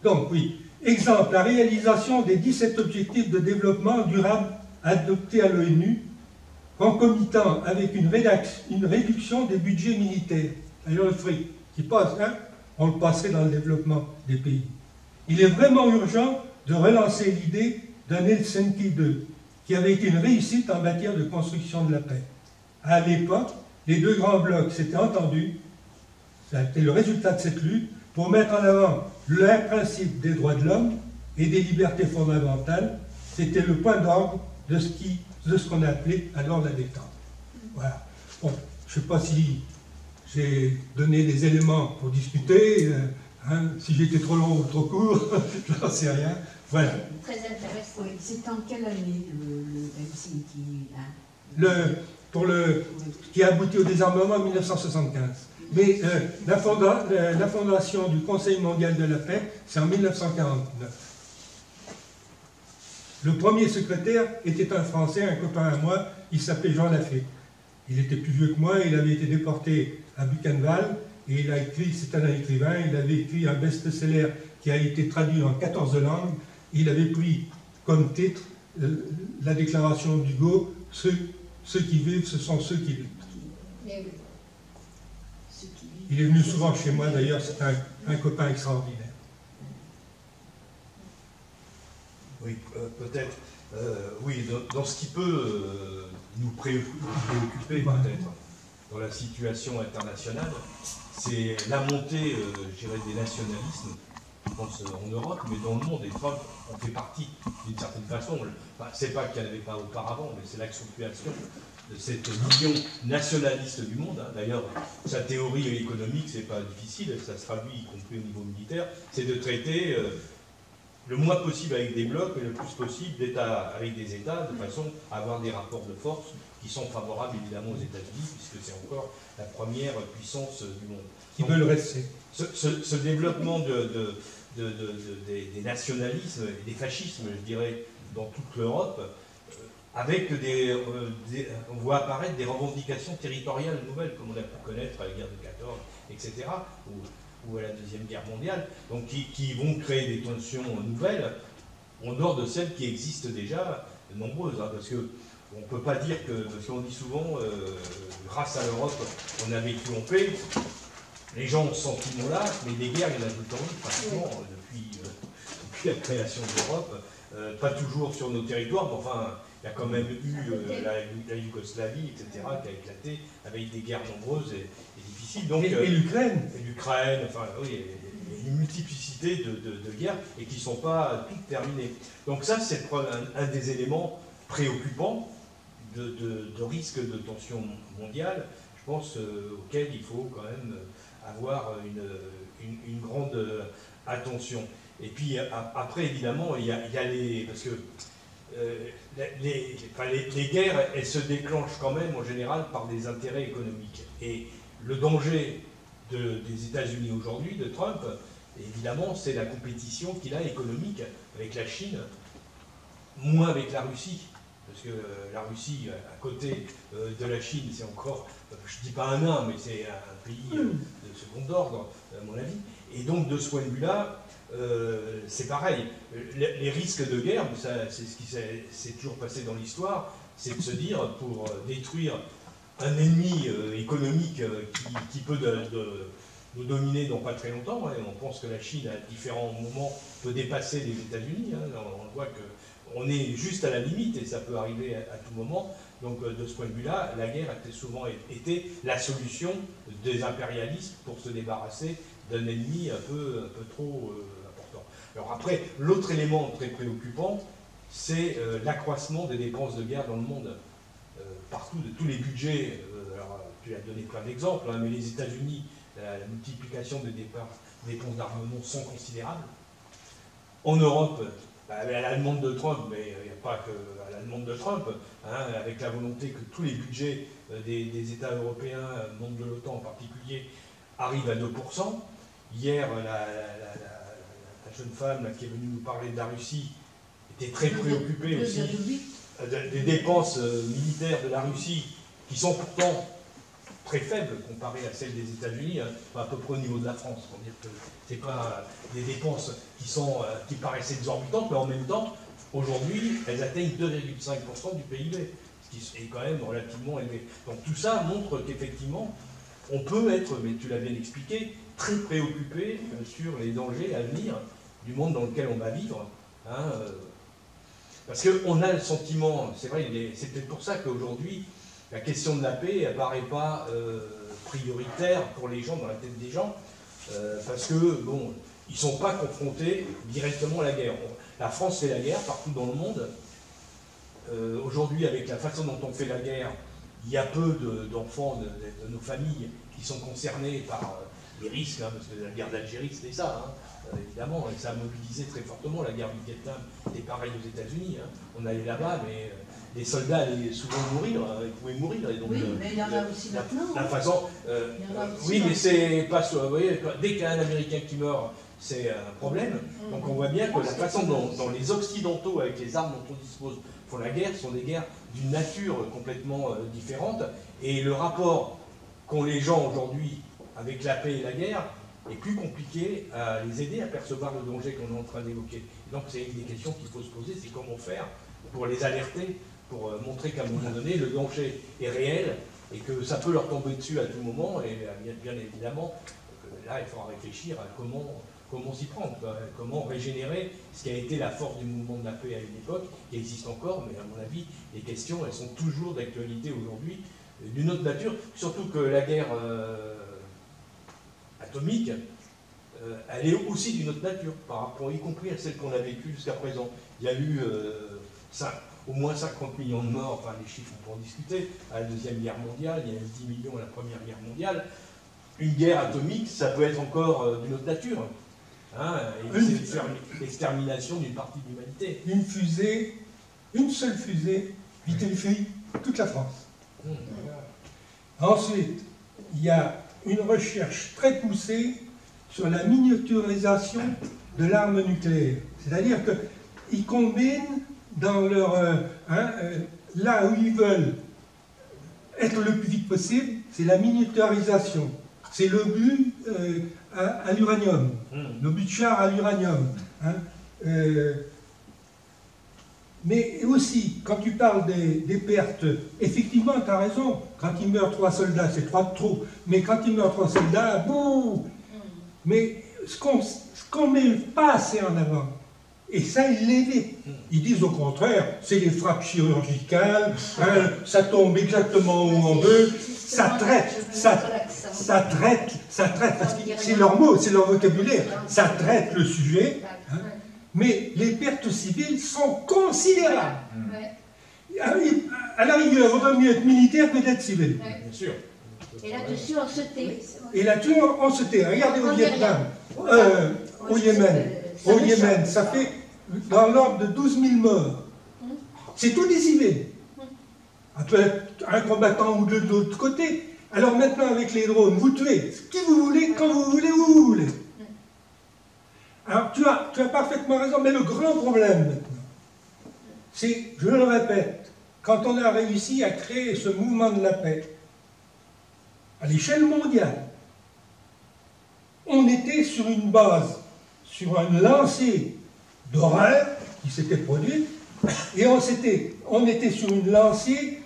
Donc oui, Exemple, la réalisation des 17 objectifs de développement durable adoptés à l'ONU, concomitant avec une réduction des budgets militaires. Alors le fric qui passe, hein, on le passerait dans le développement des pays. Il est vraiment urgent de relancer l'idée d'un Helsinki 2, qui avait été une réussite en matière de construction de la paix. À l'époque, les deux grands blocs s'étaient entendus, ça a été le résultat de cette lutte, pour mettre en avant le principe des droits de l'homme et des libertés fondamentales. C'était le point d'ordre de ce qu'on appelait alors la détente. Voilà. Bon, je ne sais pas si j'ai donné des éléments pour discuter, hein, si j'étais trop long ou trop court, je n'en sais rien. Voilà. Très intéressant. Oui, c'est en quelle année le Helsinki hein, Qui a abouti au désarmement en 1975. Mais la fondation du Conseil mondial de la paix, c'est en 1949. Le premier secrétaire était un Français, un copain à moi, il s'appelait Jean Lafay. Il était plus vieux que moi, il avait été déporté à Buchenwald, et il a écrit, c'est un écrivain, il avait écrit un best-seller qui a été traduit en 14 langues. Il avait pris comme titre la déclaration d'Hugo, ceux qui vivent, ce sont ceux qui luttent. Mais oui. Il est venu souvent chez moi d'ailleurs, c'est un copain extraordinaire. Oui, peut-être. Oui, dans ce qui peut nous préoccuper peut-être dans la situation internationale, c'est la montée, je dirais, des nationalismes, je pense en Europe, mais dans le monde, et Trump en fait partie d'une certaine façon. Enfin, c'est pas qu'il n'y en avait pas auparavant, mais c'est l'accentuation de cette vision nationaliste du monde. Hein. D'ailleurs, sa théorie économique, c'est pas difficile, ça se traduit y compris au niveau militaire, c'est de traiter le moins possible avec des blocs et le plus possible avec des États, de façon à avoir des rapports de force qui sont favorables évidemment aux États-Unis, puisque c'est encore la première puissance du monde. Qui veulent rester. Ce développement des nationalismes et des fascismes, je dirais, dans toute l'Europe, avec on voit apparaître des revendications territoriales nouvelles, comme on a pu connaître à la guerre de 14, etc., ou à la Deuxième Guerre mondiale, donc qui vont créer des tensions nouvelles, en dehors de celles qui existent déjà, nombreuses, hein, parce que on ne peut pas dire que, parce qu'on dit souvent, grâce à l'Europe, on a vécu en paix, les gens ont ce sentiment-là, mais des guerres, il y en a tout le temps eu, pratiquement, depuis la création de l'Europe, pas toujours sur nos territoires, mais enfin, il y a quand même eu la Yougoslavie, etc., qui a éclaté avec des guerres nombreuses et difficiles. Donc, et l'Ukraine. Et l'Ukraine, enfin, oui, il y a une multiplicité de guerres et qui ne sont pas toutes terminées. Donc ça, c'est un des éléments préoccupants de risque de tension mondiale, je pense, auquel il faut quand même avoir une grande attention. Et puis après, évidemment, il y a les... Parce que les guerres, elles se déclenchent quand même en général par des intérêts économiques. Et le danger des États-Unis aujourd'hui, de Trump, évidemment, c'est la compétition qu'il a économique avec la Chine, moins avec la Russie. Parce que la Russie, à côté de la Chine, c'est encore, je ne dis pas un nain, mais c'est un pays de second ordre, à mon avis. Et donc, de ce point de vue-là, c'est pareil. Les risques de guerre, c'est ce qui s'est toujours passé dans l'histoire, c'est de se dire, pour détruire un ennemi économique qui peut nous dominer dans pas très longtemps, hein, et on pense que la Chine, à différents moments, peut dépasser les États-Unis. Hein, on voit qu'on est juste à la limite, et ça peut arriver à tout moment. Donc, de ce point de vue-là, la guerre a souvent été la solution des impérialistes pour se débarrasser d'un ennemi un peu trop important. Alors après, l'autre élément très préoccupant, c'est l'accroissement des dépenses de guerre dans le monde. Partout, de tous les budgets, alors tu as donné plein d'exemples, hein, mais les États-Unis, la multiplication des dépenses d'armement sont considérables. En Europe, à la demande de Trump, mais il n'y a pas que à la demande de Trump, hein, avec la volonté que tous les budgets des États européens, membres de l'OTAN en particulier, arrivent à 2%. Hier, la jeune femme là, qui est venue nous parler de la Russie était très préoccupée aussi des dépenses militaires de la Russie, qui sont pourtant très faible comparée à celle des États-Unis, hein, à peu près au niveau de la France. Pour dire que c'est pas des dépenses qui paraissent exorbitantes, mais en même temps, aujourd'hui, elles atteignent 2,5% du PIB, ce qui est quand même relativement élevé. Donc tout ça montre qu'effectivement, on peut être, mais tu l'as bien expliqué, très préoccupé sur les dangers à venir du monde dans lequel on va vivre. Hein, parce qu'on a le sentiment, c'est vrai, c'est peut-être pour ça qu'aujourd'hui, la question de la paix n'apparaît pas prioritaire pour les gens, dans la tête des gens, parce que, bon, ils ne sont pas confrontés directement à la guerre. La France fait la guerre partout dans le monde. Aujourd'hui, avec la façon dont on fait la guerre, il y a peu d'enfants de nos familles qui sont concernés par les risques, hein, parce que la guerre d'Algérie, c'était ça, hein, évidemment, et ça a mobilisé très fortement la guerre du Vietnam. C'était pareil aux États-Unis. Hein. On allait là-bas, mais les soldats allaient souvent mourir, ils pouvaient mourir. Et donc, oui, mais il y en a aussi maintenant. La façon, Il y en a aussi oui, mais maintenant. c'est pas. Vous voyez, dès qu'il y a un Américain qui meurt, c'est un problème. Donc on voit bien que la façon dont les Occidentaux, avec les armes dont on dispose, font la guerre, sont des guerres d'une nature complètement différente. Et le rapport qu'ont les gens aujourd'hui avec la paix et la guerre est plus compliqué à les aider à percevoir le danger qu'on est en train d'évoquer. Donc c'est une des questions qu'il faut se poser, c'est comment faire pour les alerter, pour montrer qu'à un moment donné, le danger est réel et que ça peut leur tomber dessus à tout moment. Et bien évidemment, là, il faudra réfléchir à comment s'y prendre, quoi. Comment régénérer ce qui a été la force du mouvement de la paix à une époque, qui existe encore, mais à mon avis, les questions, elles sont toujours d'actualité aujourd'hui, d'une autre nature, surtout que la guerre atomique, elle est aussi d'une autre nature, par rapport, y compris à celle qu'on a vécue jusqu'à présent. Il y a eu au moins 50 millions de morts, enfin les chiffres on peut en discuter, à la Deuxième Guerre mondiale, il y a eu 10 millions à la Première Guerre mondiale. Une guerre atomique, ça peut être encore d'une autre nature. Hein, et c'est l'extermination d'une partie de l'humanité. Une fusée, une seule fusée, vitrifie toute la France. Ensuite, il y a une recherche très poussée sur la miniaturisation de l'arme nucléaire. C'est-à-dire qu'ils combinent dans leur... là où ils veulent être le plus vite possible, c'est la miniaturisation. C'est le but à l'uranium, le but de char à l'uranium. Hein. Mais aussi, quand tu parles des pertes, effectivement, tu as raison. Quand il meurt 3 soldats, c'est 3 de trop. Mais quand il meurt 3 soldats, bon. Mais ce qu'on met pas assez en avant, et ça, ils l'évitent. Ils disent au contraire, c'est des frappes chirurgicales, hein, ça tombe exactement où on veut, ça traite, parce que c'est leur mot, c'est leur vocabulaire, ça traite le sujet. Hein. Mais les pertes civiles sont considérables. À la rigueur, il vaudrait mieux être militaire que d'être civil. Bien sûr. Et là-dessus, on se tait. Et là-dessus, on se tait. Regardez au Vietnam, au Yémen, ça fait dans l'ordre de 12 000 morts. C'est tout des civils. Un combattant ou de l'autre côté. Alors maintenant, avec les drones, vous tuez qui vous voulez, quand vous voulez, où vous voulez. Alors, tu as parfaitement raison, mais le grand problème maintenant, c'est, je le répète, quand on a réussi à créer ce mouvement de la paix, à l'échelle mondiale, on était sur une base, sur une lancée d'horreur qui s'était produite, et on était sur une lancée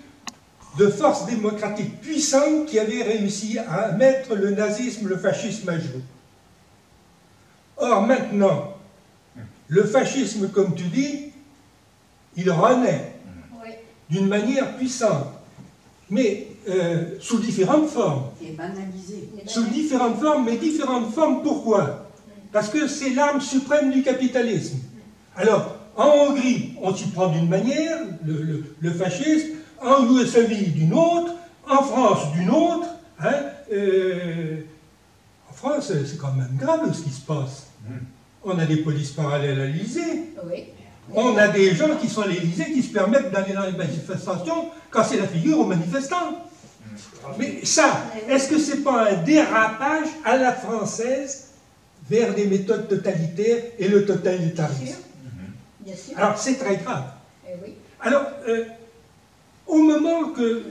de forces démocratiques puissantes qui avaient réussi à mettre le nazisme, le fascisme à genoux. Or, maintenant, le fascisme, comme tu dis, il renaît d'une manière puissante, mais sous différentes formes. Et banalisé. Sous différentes formes, mais différentes formes, pourquoi? Parce que c'est l'arme suprême du capitalisme. Alors, en Hongrie, on s'y prend d'une manière, le fascisme, en Yougoslavie d'une autre, en France d'une autre. Hein, en France, c'est quand même grave ce qui se passe. On a des polices parallèles à l'Élysée. Oui. On a des gens qui sont à l'Élysée qui se permettent d'aller dans les manifestations quand c'est la figure aux manifestants. Mais ça, est-ce que c'est pas un dérapage à la française vers des méthodes totalitaires et le totalitarisme? Bien sûr. Alors c'est très grave. Oui. Alors, Au moment que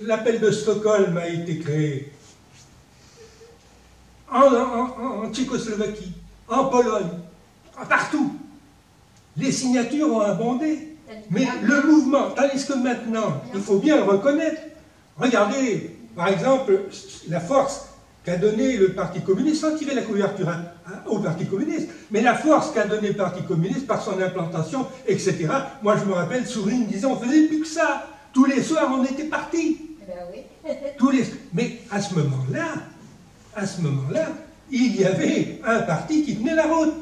l'appel de Stockholm a été créé, en Tchécoslovaquie, en Pologne, partout, les signatures ont abondé. Mais le mouvement, tandis que maintenant, il faut bien le reconnaître, regardez, par exemple, la force qu'a donné le Parti communiste, sans tirer la couverture au Parti communiste, mais la force qu'a donné le Parti communiste par son implantation, etc. Moi, je me rappelle, Sourine disait, on faisait plus que ça. Tous les soirs, on était partis. Oui. Mais à ce moment-là, il y avait un parti qui tenait la route,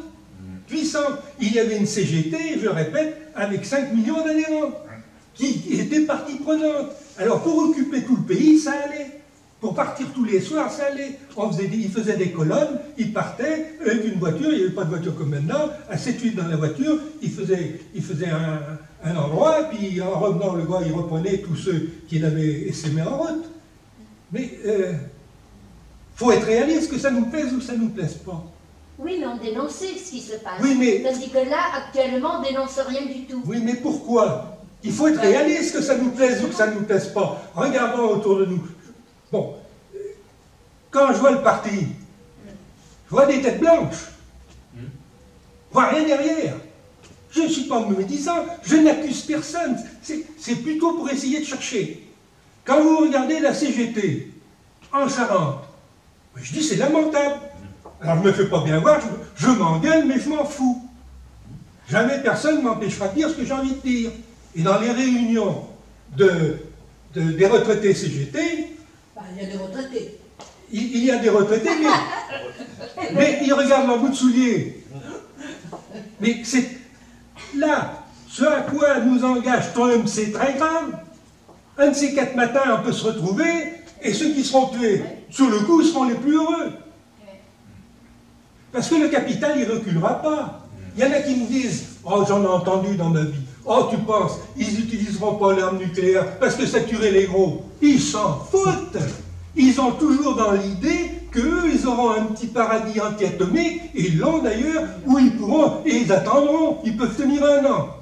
puissant. Il y avait une CGT, je répète, avec 5 millions d'adhérents, qui était partie prenante. Alors, pour occuper tout le pays, ça allait. Pour partir tous les soirs, ça allait. Ils faisaient des colonnes, ils partaient avec une voiture, il n'y avait pas de voiture comme maintenant, à 7-8 dans la voiture, ils faisaient un endroit, puis en revenant, le gars, il reprenait tous ceux qu'il avait essaimés en route. Mais faut être réaliste, que ça nous plaise ou ça ne nous plaise pas. Oui, mais on dénonçait ce qui se passe. Oui, mais... Tandis que là, actuellement, on ne dénonce rien du tout. Oui, mais pourquoi? Il faut être réaliste, que ça nous plaise ou que ça ne nous plaise pas. Regardons autour de nous. Bon, quand je vois le parti, je vois des têtes blanches. Je vois rien derrière. Je ne suis pas médisant, je n'accuse personne. C'est plutôt pour essayer de chercher. Quand vous regardez la CGT en Charente, je dis c'est lamentable. Alors je ne me fais pas bien voir, je m'engueule, mais je m'en fous. Jamais personne ne m'empêchera de dire ce que j'ai envie de dire. Et dans les réunions des retraités CGT, il y a des retraités. Il y a des retraités, mais ils regardent leur bout de soulier. Mais c'est là, ce à quoi nous engage Trump, c'est très grave. Un de ces 4 matins, on peut se retrouver, et ceux qui seront tués sur le coup seront les plus heureux. Parce que le capital, il ne reculera pas. Il y en a qui me disent, oh, j'en ai entendu dans ma vie. Oh, tu penses, ils n'utiliseront pas l'arme nucléaire parce que ça tuerait les gros. Ils s'en foutent. Ils ont toujours dans l'idée qu'eux, ils auront un petit paradis anti-atomique, et ils l'ont d'ailleurs, où ils pourront, et ils attendront, ils peuvent tenir 1 an.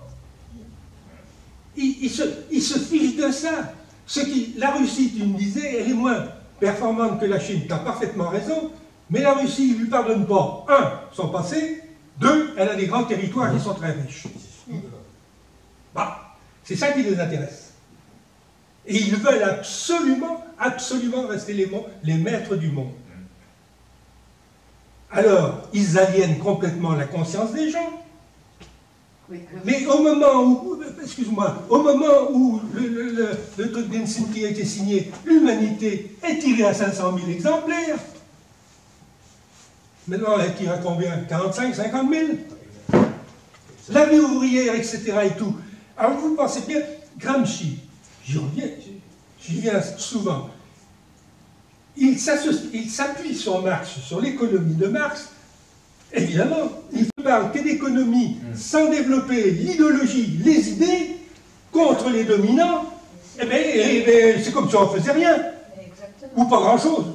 Ils se fichent de ça. La Russie, tu me disais, elle est moins performante que la Chine, tu as parfaitement raison, mais la Russie ne lui pardonne pas, 1, son passé, 2, elle a des grands territoires qui sont très riches. Bah, c'est ça qui les intéresse. Et ils veulent absolument, absolument rester les maîtres du monde. Alors, ils aliènent complètement la conscience des gens. Mais au moment où, excuse-moi, au moment où le truc d'Helsinki a été signé, l'humanité est tirée à 500 000 exemplaires. Maintenant, elle tire à combien? 45, 50 000? La vie ouvrière, etc. et tout. Alors, vous pensez bien, Gramsci, j'y reviens souvent, il s'appuie sur Marx, sur l'économie de Marx. Évidemment, il ne parle que d'économie sans développer l'idéologie, les idées contre les dominants. Eh bien, c'est comme si on ne faisait rien, ou pas grand-chose.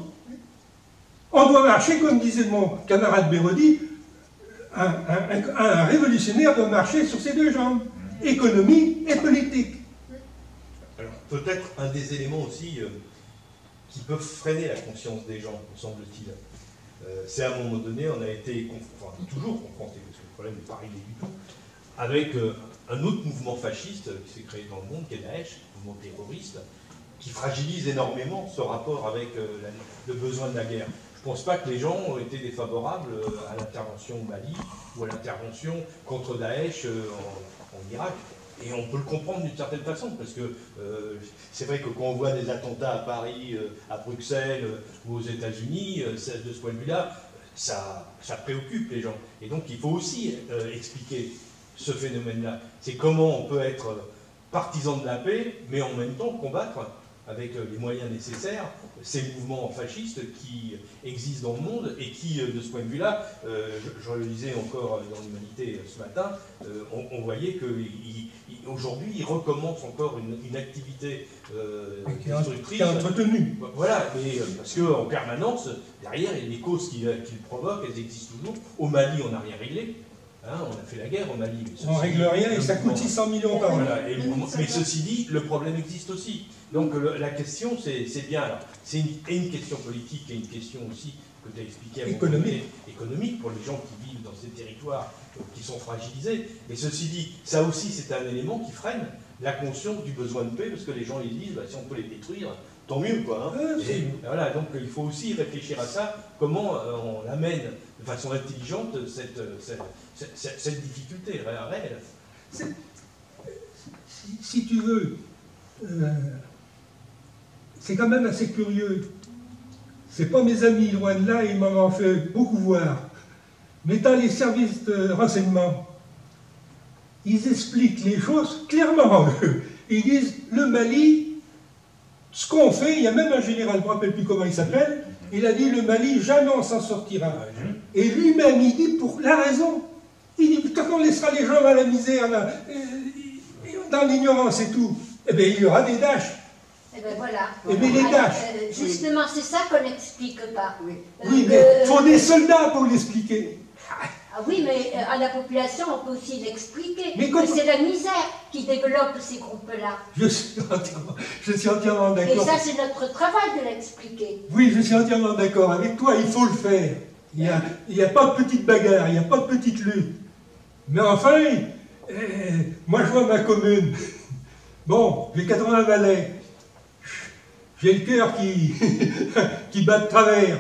On doit marcher, comme disait mon camarade Bérodi, un révolutionnaire doit marcher sur ses 2 jambes, économie et politique. Alors, peut-être un des éléments aussi qui peuvent freiner la conscience des gens, me semble-t-il. C'est à un moment donné, on a été toujours confronté, parce que le problème n'est pas réglé du tout, avec un autre mouvement fasciste qui s'est créé dans le monde, qui est Daesh, mouvement terroriste, qui fragilise énormément ce rapport avec le besoin de la guerre. Je ne pense pas que les gens ont été défavorables à l'intervention au Mali ou à l'intervention contre Daesh en Irak. Et on peut le comprendre d'une certaine façon, parce que c'est vrai que quand on voit des attentats à Paris, à Bruxelles ou aux États-Unis, de ce point de vue-là, ça préoccupe les gens. Et donc il faut aussi expliquer ce phénomène-là. C'est comment on peut être partisan de la paix, mais en même temps combattre avec les moyens nécessaires ces mouvements fascistes qui existent dans le monde et qui, de ce point de vue-là, je le disais encore dans l'Humanité ce matin, on voyait qu'aujourd'hui, ils recommencent encore une activité destructrice. Qui est entretenue. Voilà, mais parce qu'en permanence, derrière, les causes qui le provoquent, elles existent toujours. Au Mali, on n'a rien réglé. Hein, on a fait la guerre au Mali. On règle rien et ça coûte 600 millions par an. Voilà, mais ceci dit, le problème existe aussi. Donc la question, c'est bien. Alors, c'est une question politique et une question aussi que tu as expliqué à économique pour les gens qui vivent dans ces territoires qui sont fragilisés. Mais ceci dit, ça aussi, c'est un élément qui freine la conscience du besoin de paix, parce que les gens ils disent, bah, si on peut les détruire, tant mieux, quoi. Hein. Et, voilà, donc il faut aussi réfléchir à ça, comment on amène de façon intelligente cette difficulté réelle. Si tu veux, c'est quand même assez curieux. C'est pas mes amis, loin de là, ils m'en ont fait beaucoup voir. Mais dans les services de renseignement, ils expliquent les choses clairement. Ils disent, le Mali, ce qu'on fait, il y a même un général, je ne me rappelle plus comment il s'appelle, il a dit, le Mali, jamais on s'en sortira. Et lui-même, il dit, pour la raison, il dit, quand on laissera les gens dans la misère, dans l'ignorance et tout, eh bien, il y aura des Daesh. Eh bien voilà. Eh bien, les Daesh. Justement, c'est ça qu'on n'explique pas. Oui, mais il faut des soldats pour l'expliquer. Ah oui, mais à la population, on peut aussi l'expliquer. Mais que c'est la misère qui développe ces groupes-là. Je suis entièrement Et d'accord. ça, c'est notre travail de l'expliquer. Oui, je suis entièrement d'accord avec toi, il faut le faire. Il n'y a pas de petite bagarre, il n'y a pas de petite lutte. Mais enfin, moi je vois ma commune. Bon, j'ai 80 valets. J'ai le cœur qui bat de travers.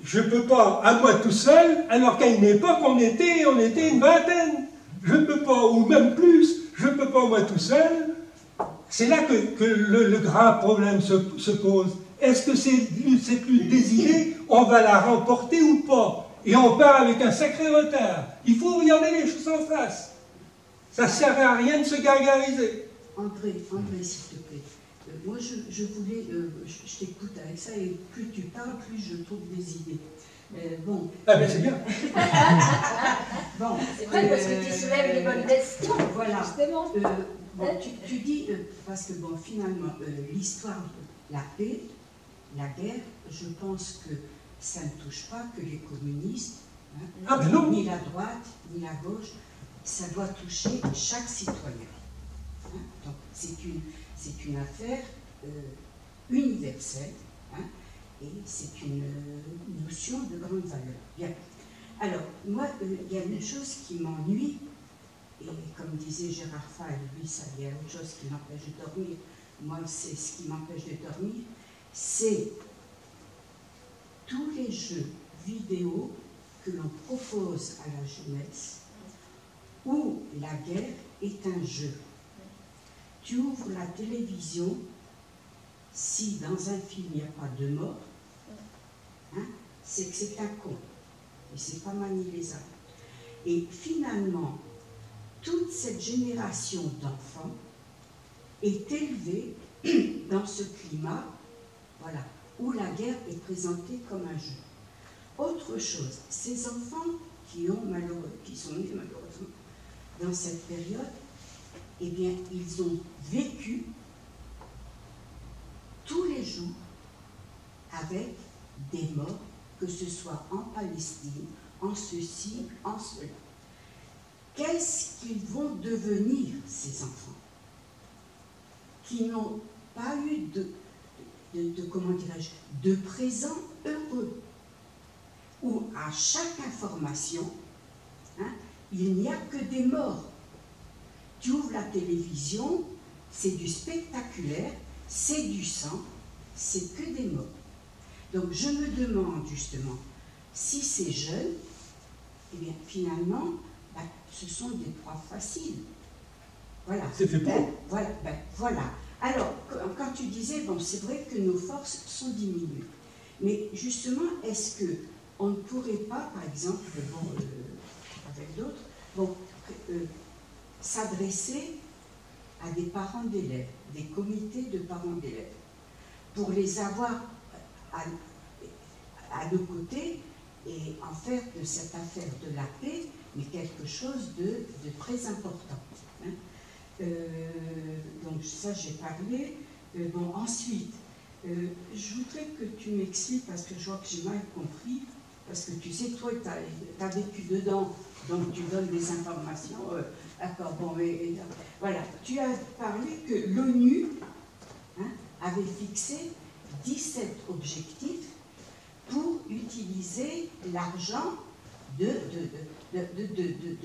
Je ne peux pas, à moi tout seul, alors qu'à une époque, on était une vingtaine. Je ne peux pas, ou même plus, je ne peux pas, moi tout seul. C'est là que le grave problème se pose. Est-ce que cette lutte des idées, on va la remporter ou pas? Et on part avec un sacré retard. Il faut regarder les choses en face. Ça ne sert à rien de se gargariser. André, s'il te plaît. Moi, je voulais, je t'écoute avec ça, et plus tu parles, plus je trouve des idées. Bon. Ah ben c'est bien. Bon. C'est vrai parce que tu soulèves les bonnes questions. Voilà. Justement. Bon, tu dis, parce que bon, finalement, l'histoire de la paix, la guerre, je pense que ça ne touche pas que les communistes, hein, ah ben non. ni la droite, ni la gauche, ça doit toucher chaque citoyen. Hein. Donc c'est une affaire universelle, hein, et c'est une notion de grande valeur. Bien. Alors, moi, il y a une chose qui m'ennuie, et comme disait Gérard Fall, lui, ça, il y a autre chose qui m'empêche de dormir. Moi, c'est ce qui m'empêche de dormir, c'est tous les jeux vidéo que l'on propose à la jeunesse, où la guerre est un jeu. Tu ouvres la télévision, si dans un film il n'y a pas de mort, hein, c'est que c'est un con. Et c'est pas manier les armes. Et finalement, toute cette génération d'enfants est élevée dans ce climat, voilà, où la guerre est présentée comme un jeu. Autre chose, ces enfants qui sont nés malheureusement dans cette période, eh bien, ils ont vécu tous les jours avec des morts, que ce soit en Palestine, en ceci, en cela. Qu'est-ce qu'ils vont devenir, ces enfants, qui n'ont pas eu comment dirais-je, de présent heureux, où à chaque information, hein, il n'y a que des morts. Tu ouvres la télévision, c'est du spectaculaire, c'est du sang, c'est que des morts. Donc je me demande justement, si ces jeunes, eh bien finalement, ben, ce sont des proies faciles. Voilà. C'est fait pour. Voilà. Alors, quand tu disais, bon, c'est vrai que nos forces sont diminuées. Mais justement, est-ce qu'on ne pourrait pas, par exemple, bon, avec d'autres, bon, s'adresser à des parents d'élèves, des comités de parents d'élèves, pour les avoir à nos côtés et en faire de cette affaire de la paix, mais quelque chose de très important. Hein. Donc ça, j'ai parlé. Bon, ensuite, je voudrais que tu m'expliques, parce que je vois que j'ai mal compris, parce que tu sais, toi, tu as vécu dedans, donc tu donnes des informations. D'accord, bon, mais voilà. Tu as parlé que l'ONU avait fixé 17 objectifs pour utiliser l'argent de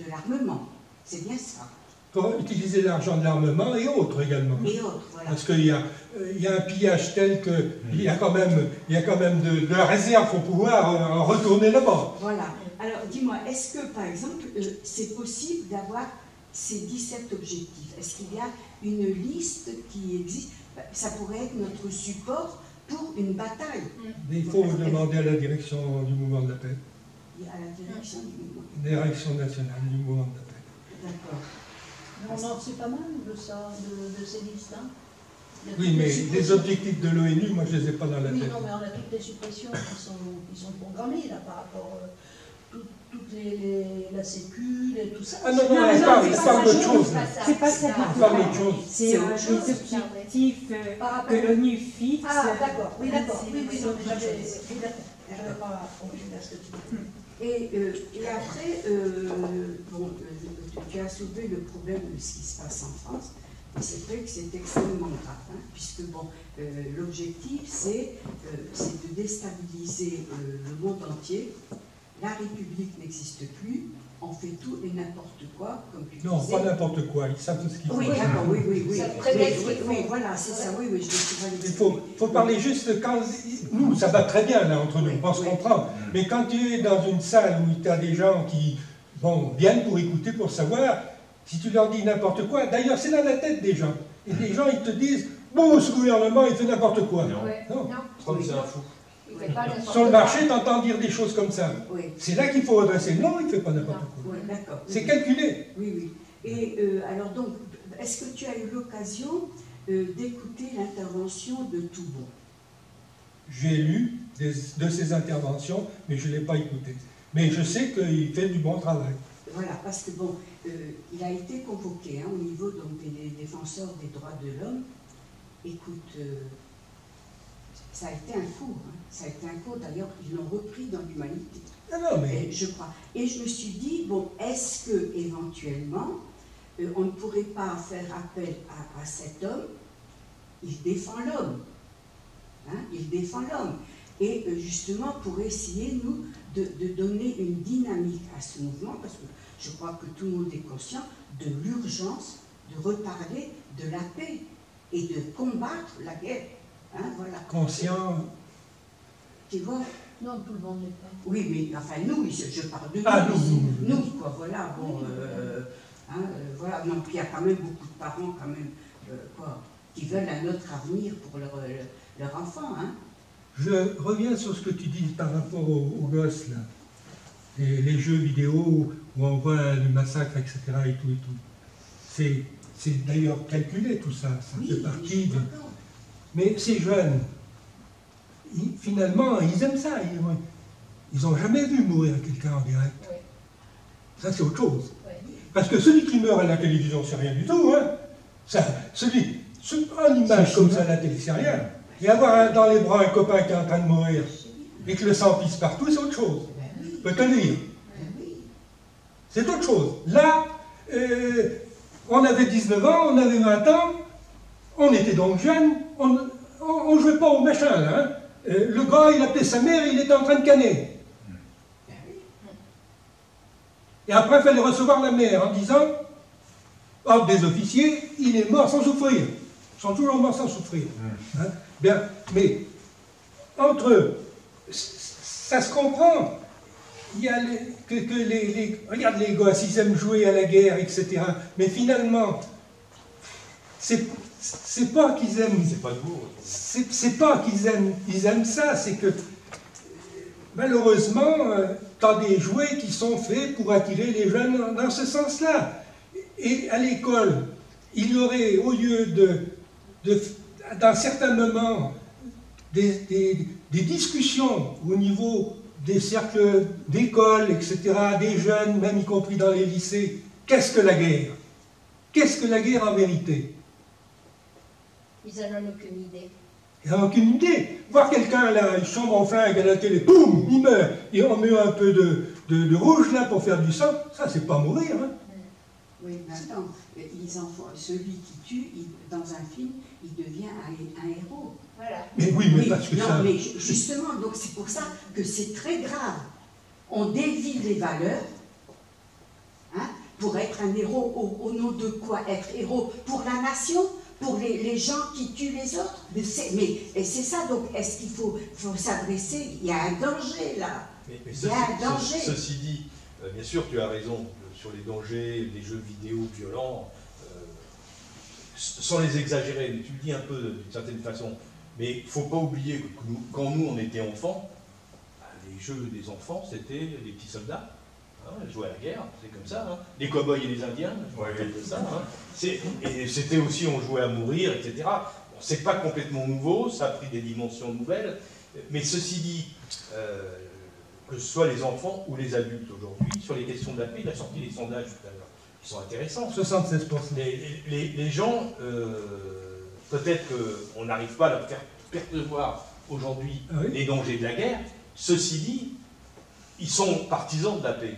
l'armement. C'est bien ça. Pour utiliser l'argent de l'armement et autres également. Et autres, voilà. Parce qu'il y a un pillage tel qu'il y a quand même de la réserve pour pouvoir en retourner là-bas. Voilà. Alors, dis-moi, est-ce que, par exemple, c'est possible d'avoir ces 17 objectifs? Est-ce qu'il y a une liste qui existe? Ça pourrait être notre support pour une bataille. Mais il faut demander à la direction du mouvement de la paix. À la direction du mouvement. Direction nationale du mouvement de la paix. D'accord. On en sait pas mal de ça, de ces listes. Hein. Oui, mais les objectifs de l'ONU, moi je ne les ai pas dans la oui, tête. non, mais on a toutes les suppressions qui sont programmées là, par rapport à la Sécu, tout ça. Ah non, non, elle parle d'autre chose. C'est pas ça. Elle parle d'autre chose. C'est les objectifs que l'ONU fixe. Ah, d'accord, oui, d'accord. Oui, c'est non, autre mais j'avais chose. pas compris là ce que tu dis. Et après, bon, tu as soulevé le problème de ce qui se passe en France. Et c'est vrai que c'est extrêmement grave, hein, puisque bon, l'objectif, c'est de déstabiliser le monde entier. La République n'existe plus. On fait tout et n'importe quoi, comme tu disais. Non, pas n'importe quoi, ils savent ce qu'ils font. Oui, d'accord, oui. Ça très bien, Oui, voilà, c'est ça, oui, je vais souvent Il faut parler juste quand... Nous, ça va très bien là entre nous, on se comprend. Mais quand tu es dans une salle où tu as des gens qui viennent pour écouter, pour savoir, si tu leur dis n'importe quoi, d'ailleurs c'est dans la tête des gens. Et les gens, ils te disent, bon, ce gouvernement, il fait n'importe quoi. Non. Trump, c'est un fou. Sur le marché, tu entends dire des choses comme ça. Oui. C'est là qu'il faut redresser. Non, il ne fait pas n'importe quoi. Oui, d'accord. C'est calculé. Oui. Et alors donc, est-ce que tu as eu l'occasion d'écouter l'intervention de Toubon? J'ai lu de ses interventions, mais je ne l'ai pas écouté. Mais je sais qu'il fait du bon travail. Voilà, parce que bon, il a été convoqué au niveau donc, des défenseurs des droits de l'homme. Écoute, ça a été un cours. Ça a été un cours, d'ailleurs, ils l'ont repris dans l'Humanité. Non, mais... Je crois. Et je me suis dit, bon, est-ce que éventuellement, on ne pourrait pas faire appel à cet homme? Il défend l'homme. Il défend l'homme. Et justement, pour essayer, nous, de donner une dynamique à ce mouvement, parce que je crois que tout le monde est conscient de l'urgence de reparler de la paix et de combattre la guerre. Voilà. Conscient. Tu vois? Non, tout le monde n'est pas. Oui, mais enfin, nous, je parle de nous. Ah, nous, quoi, voilà, bon, voilà, non, puis il y a quand même beaucoup de parents, quand même, qui veulent un autre avenir pour leur enfant, Je reviens sur ce que tu dis par rapport aux gosses, là. Les jeux vidéo où on voit le massacre, etc. et tout. C'est d'ailleurs calculé, tout ça. Ça fait partie de... Mais ces jeunes, finalement, ils aiment ça. Ils n'ont jamais vu mourir quelqu'un en direct. Oui. Ça, c'est autre chose. Oui. Parce que celui qui meurt à la télévision, c'est rien du tout. En image comme ça à la télé, c'est rien. Et avoir dans les bras un copain qui est en train de mourir et que le sang pisse partout, c'est autre chose. Je peux te le dire. C'est autre chose. Là, on avait 19 ans, on avait 20 ans, on était donc jeunes, on ne jouait pas au machin, là. Le gars, il appelait sa mère, il était en train de canner. Et après, il fallait recevoir la mère en disant, des officiers, il est mort sans souffrir. Ils sont toujours morts sans souffrir. Bien, mais entre eux, ça se comprend. Il y a regarde les gosses, ils aiment jouer à la guerre, etc. Mais finalement, c'est pas qu'ils aiment. C'est pas de vous. C'est pas qu'ils aiment ça, c'est que malheureusement, tu as des jouets qui sont faits pour attirer les jeunes dans ce sens-là. Et à l'école, il y aurait, au lieu dans certains moments, des discussions au niveau des cercles d'école, etc., des jeunes, même y compris dans les lycées. Qu'est-ce que la guerre? Qu'est-ce que la guerre en vérité? Ils n'en ont aucune idée. Il n'a aucune idée. Voir quelqu'un là, il chambre en flingue à la télé, boum, il meurt. Et on met un peu de rouge là pour faire du sang, ça c'est pas mourir. Hein. Oui, mais attends, les enfants, celui qui tue, dans un film, il devient un héros. Voilà. Mais oui, mais parce que non, ça... mais justement, donc c'est pour ça que c'est très grave. On dévie les valeurs, hein, pour être un héros. Au nom de quoi être héros? Pour la nation? Pour les gens qui tuent les autres? Mais c'est ça, donc est-ce qu'il faut s'adresser? Il y a un danger là. Il y a un danger. Ceci dit, bien sûr, tu as raison sur les dangers des jeux vidéo violents, sans les exagérer, mais tu le dis un peu d'une certaine façon. Mais il ne faut pas oublier que quand nous, on était enfants, les jeux des enfants, c'était les petits soldats. Hein, ils jouaient à la guerre, c'est comme ça. Hein. Les cow-boys et les indiens, je me rappelle de ça. Hein. Et c'était aussi, on jouait à mourir, etc. Bon, c'est pas complètement nouveau, ça a pris des dimensions nouvelles. Mais ceci dit, que ce soit les enfants ou les adultes aujourd'hui, sur les questions de la paix, il a sorti les sondages tout à l'heure, qui sont intéressants. 76%. Les gens, peut-être qu'on n'arrive pas à leur faire percevoir aujourd'hui les dangers de la guerre. Ceci dit, ils sont partisans de la paix,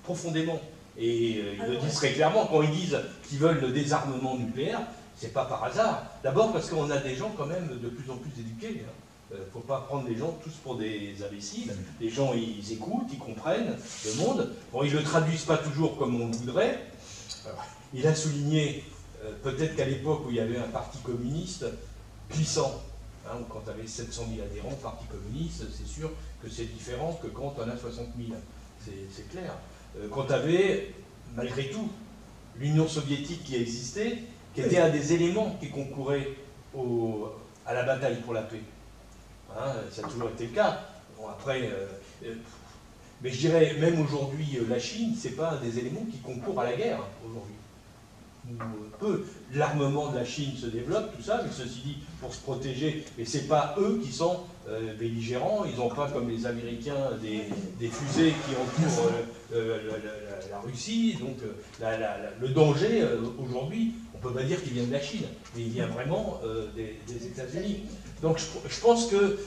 profondément. Et ils le disent très clairement, quand ils disent qu'ils veulent le désarmement nucléaire, c'est pas par hasard. D'abord parce qu'on a des gens quand même de plus en plus éduqués. Il ne faut pas prendre les gens tous pour des imbéciles. Les gens, ils écoutent, ils comprennent le monde. Bon, ils ne le traduisent pas toujours comme on le voudrait. Il a souligné, peut-être qu'à l'époque où il y avait un parti communiste puissant, hein, quand tu avais 700 000 adhérents au parti communiste, c'est sûr que c'est différent que quand on a 60 000. C'est clair. Quand tu avais, malgré tout, l'Union soviétique qui existait, qui était un des éléments qui concouraient à la bataille pour la paix. Hein, ça a toujours été le cas. Bon, après, mais je dirais, même aujourd'hui, la Chine, c'est pas un des éléments qui concourent à la guerre, aujourd'hui. L'armement de la Chine se développe, tout ça, mais ceci dit, pour se protéger, et c'est pas eux qui sont belligérants, ils n'ont pas, comme les Américains, des fusées qui entourent la Russie, donc le danger, aujourd'hui, on peut pas dire qu'il vient de la Chine, mais il vient vraiment des États-Unis. Donc je pense que,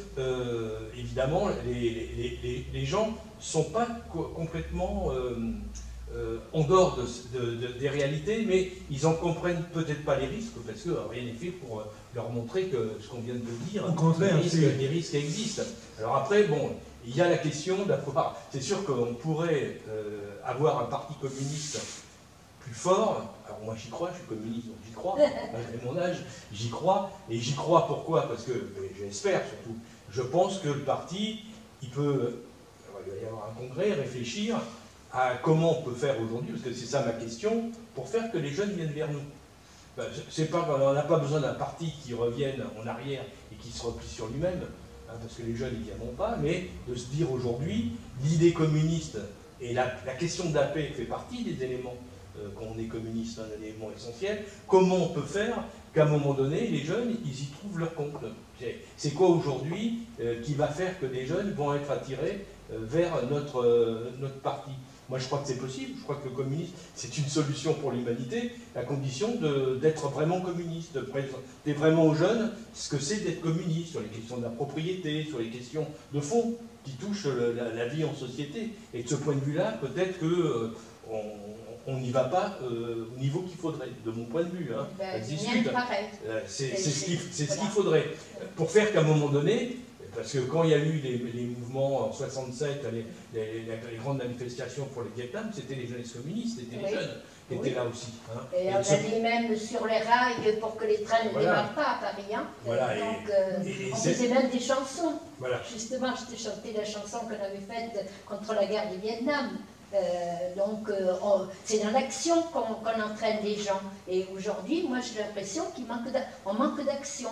évidemment, les gens ne sont pas complètement en dehors des réalités, mais ils n'en comprennent peut-être pas les risques, parce que rien n'est fait pour leur montrer que ce qu'on vient de dire, les risques existent. Alors après, bon, il y a la question de la propagande. C'est sûr qu'on pourrait avoir un parti communiste plus fort. Alors moi j'y crois, je suis communiste, donc j'y crois, malgré mon âge, j'y crois. Et j'y crois pourquoi? Parce que, j'espère surtout, je pense que le parti, il va y avoir un congrès, réfléchir à comment on peut faire aujourd'hui, parce que c'est ça ma question, pour faire que les jeunes viennent vers nous. On n'a pas besoin d'un parti qui revienne en arrière et qui se replie sur lui-même, hein, parce que les jeunes n'y viendront pas, mais de se dire aujourd'hui, l'idée communiste et la question de la paix fait partie des éléments, quand on est communiste, un élément essentiel. Comment on peut faire qu'à un moment donné, les jeunes, ils y trouvent leur compte? C'est quoi aujourd'hui qui va faire que des jeunes vont être attirés vers notre parti? Moi, je crois que c'est possible. Je crois que le communisme, c'est une solution pour l'humanité, à condition d'être vraiment communiste, de présenter vraiment aux jeunes ce que c'est d'être communiste, sur les questions de la propriété, sur les questions de fond qui touchent la vie en société. Et de ce point de vue-là, peut-être qu'on n'y va pas au niveau qu'il faudrait, de mon point de vue. Hein. C'est ce qu'il faudrait. Pour faire qu'à un moment donné, parce que quand il y a eu les mouvements en 67, les grandes manifestations pour le Vietnam, c'était les jeunesses communistes, c'était les jeunes qui étaient là aussi. Hein. Et on a mis même sur les rails pour que les trains ne démarrent pas à Paris. Hein. Voilà, on faisait même des chansons. Voilà. Justement, je t'ai chanté la chanson qu'on avait faite contre la guerre du Vietnam. C'est dans l'action qu'on entraîne les gens. Et aujourd'hui, moi j'ai l'impression qu'on manque d'action.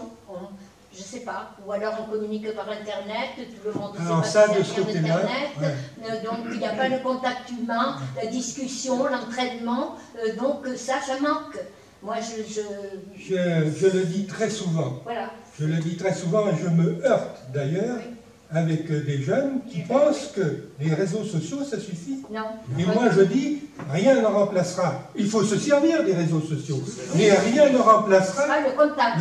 Je ne sais pas, ou alors on communique par Internet, tout le monde ne sait pas faire Internet, donc il n'y a pas le contact humain, la discussion, l'entraînement, donc ça manque. Moi je le dis très souvent. Voilà. Je le dis très souvent et je me heurte d'ailleurs avec des jeunes qui pensent que les réseaux sociaux, ça suffit. Non. Et moi je dis, rien ne remplacera. Il faut se servir des réseaux sociaux, mais rien ne remplacera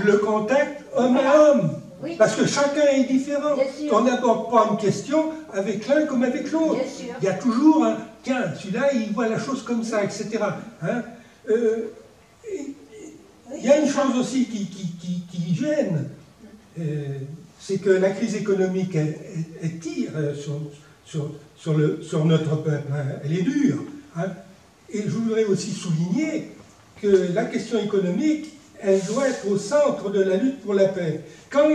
le contact homme à homme. Oui. Parce que chacun est différent. Bien sûr. On n'aborde pas une question avec l'un comme avec l'autre. Bien sûr. Il y a toujours un, tiens, celui-là, il voit la chose comme ça, etc. Hein? Il y a une chose aussi qui gêne, c'est que la crise économique, elle tire sur notre peuple, hein? Elle est dure. Hein? Et je voudrais aussi souligner que la question économique, elle doit être au centre de la lutte pour la paix. Quand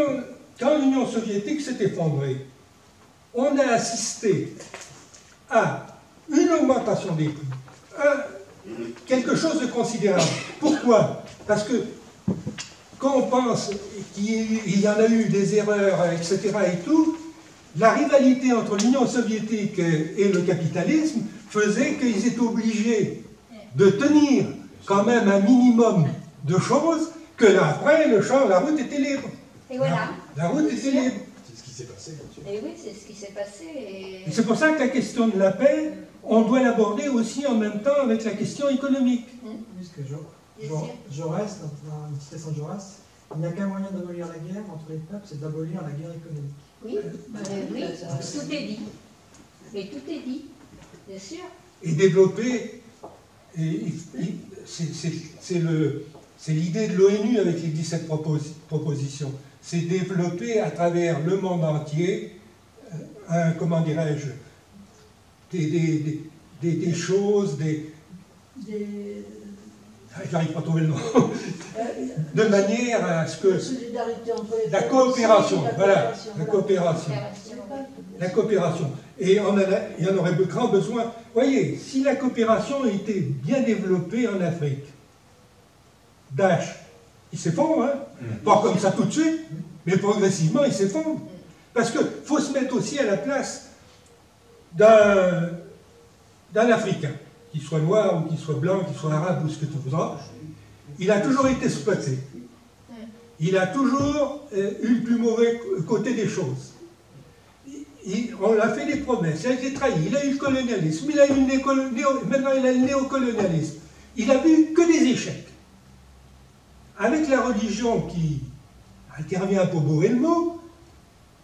l'Union soviétique s'est effondrée, on a assisté à une augmentation des prix, à quelque chose de considérable. Pourquoi? Parce que quand on pense qu'il y en a eu des erreurs, etc. et tout, la rivalité entre l'Union soviétique et le capitalisme faisait qu'ils étaient obligés de tenir quand même un minimum de choses, que là, après, la route était libre. Et voilà. La route était libre. C'est ce qui s'est passé, bien sûr. Et oui, c'est ce qui s'est passé. Et c'est pour ça que la question de la paix, on doit l'aborder aussi en même temps avec la question économique. Puisque Jaurès, dans une citation de Jaurès, il n'y a qu'un moyen d'abolir la guerre entre les peuples, c'est d'abolir la guerre économique. Oui, oui, tout est dit. Mais tout est dit, bien sûr. Et développer, c'est l'idée de l'ONU avec les 17 propositions, c'est développer à travers le monde entier, comment dirais-je, des choses, j'arrive pas à trouver le nom, de manière à ce que la coopération, voilà, la coopération. La coopération. Et il y en aurait grand besoin. Vous voyez, si la coopération était bien développée en Afrique, Daesh, il s'effondre, hein? Pas comme ça tout de suite, mais progressivement il s'effondre. Parce qu'il faut se mettre aussi à la place d'un Africain, qu'il soit noir ou qu'il soit blanc, qu'il soit arabe ou ce que tu voudras. Il a toujours été exploité. Il a toujours eu le plus mauvais côté des choses. On lui a fait des promesses, il a été trahi, il a eu le colonialisme, maintenant il a le néocolonialisme. Il a vu que des échecs. Avec la religion qui intervient pour bourrer le mot,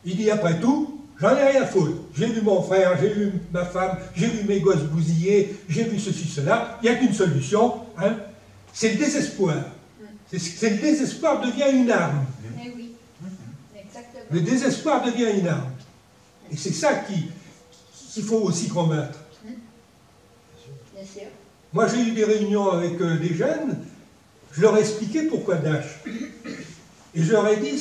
il dit après tout, j'en ai rien à foutre. J'ai vu mon frère, j'ai vu ma femme, j'ai vu mes gosses bousillés, j'ai vu ceci, cela, il n'y a qu'une solution, hein, c'est le désespoir. C'est le désespoir devient une arme. Mais oui, exactement. Le désespoir devient une arme. Et c'est ça qu'il faut aussi combattre. Bien sûr. Moi, j'ai eu des réunions avec des jeunes, je leur ai expliqué pourquoi Daesh. Et je leur ai dit,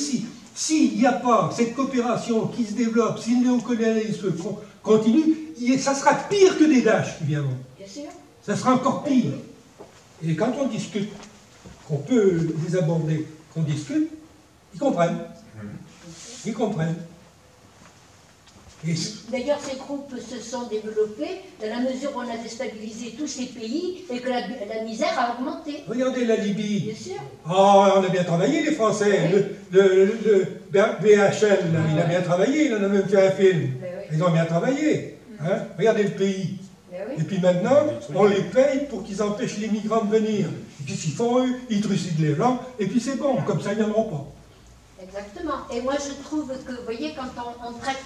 s'il n'y a pas cette coopération qui se développe, si le néocolonialisme continue, ça sera pire que des Daesh qui viendront. Bien sûr. Ça sera encore pire. Et quand on discute, qu'on peut les aborder, qu'on discute, ils comprennent. Ils comprennent. D'ailleurs, ces groupes se sont développés dans la mesure où on a déstabilisé tous ces pays et que la misère a augmenté. Regardez la Libye. Bien sûr. Oh, on a bien travaillé, les Français. Oui. Le BHL, là, il a bien travaillé, il en a même fait un film. Ils ont bien travaillé. Hein? Regardez le pays. Oui. Et puis maintenant, on les paye pour qu'ils empêchent les migrants de venir. Et puis ce qu'ils font, eux, ils trucident les gens, et puis c'est bon, comme ça, ils ne viendront pas. Exactement. Et moi, je trouve que, vous voyez, quand on traite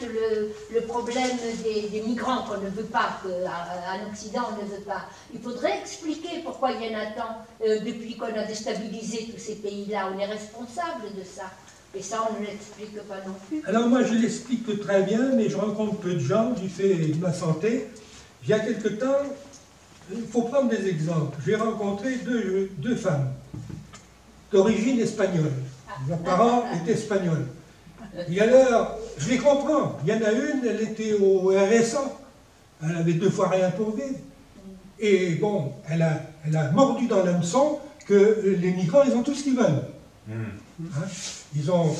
le problème des migrants qu'on ne veut pas, qu'en Occident on ne veut pas, il faudrait expliquer pourquoi il y en a tant, depuis qu'on a déstabilisé tous ces pays-là. On est responsable de ça. Et ça, on ne l'explique pas non plus. Alors moi, je l'explique très bien, mais je rencontre peu de gens du fait de ma santé. Il y a quelque temps, il faut prendre des exemples. J'ai rencontré deux femmes d'origine espagnole. Leurs parents étaient espagnols. Et alors, je les comprends. Il y en a une, elle était au RSA. Elle avait 2 fois rien pour vivre. Et bon, elle a mordu dans l'hameçon que les migrants, ils ont tout ce qu'ils veulent. Hein? Ils ont,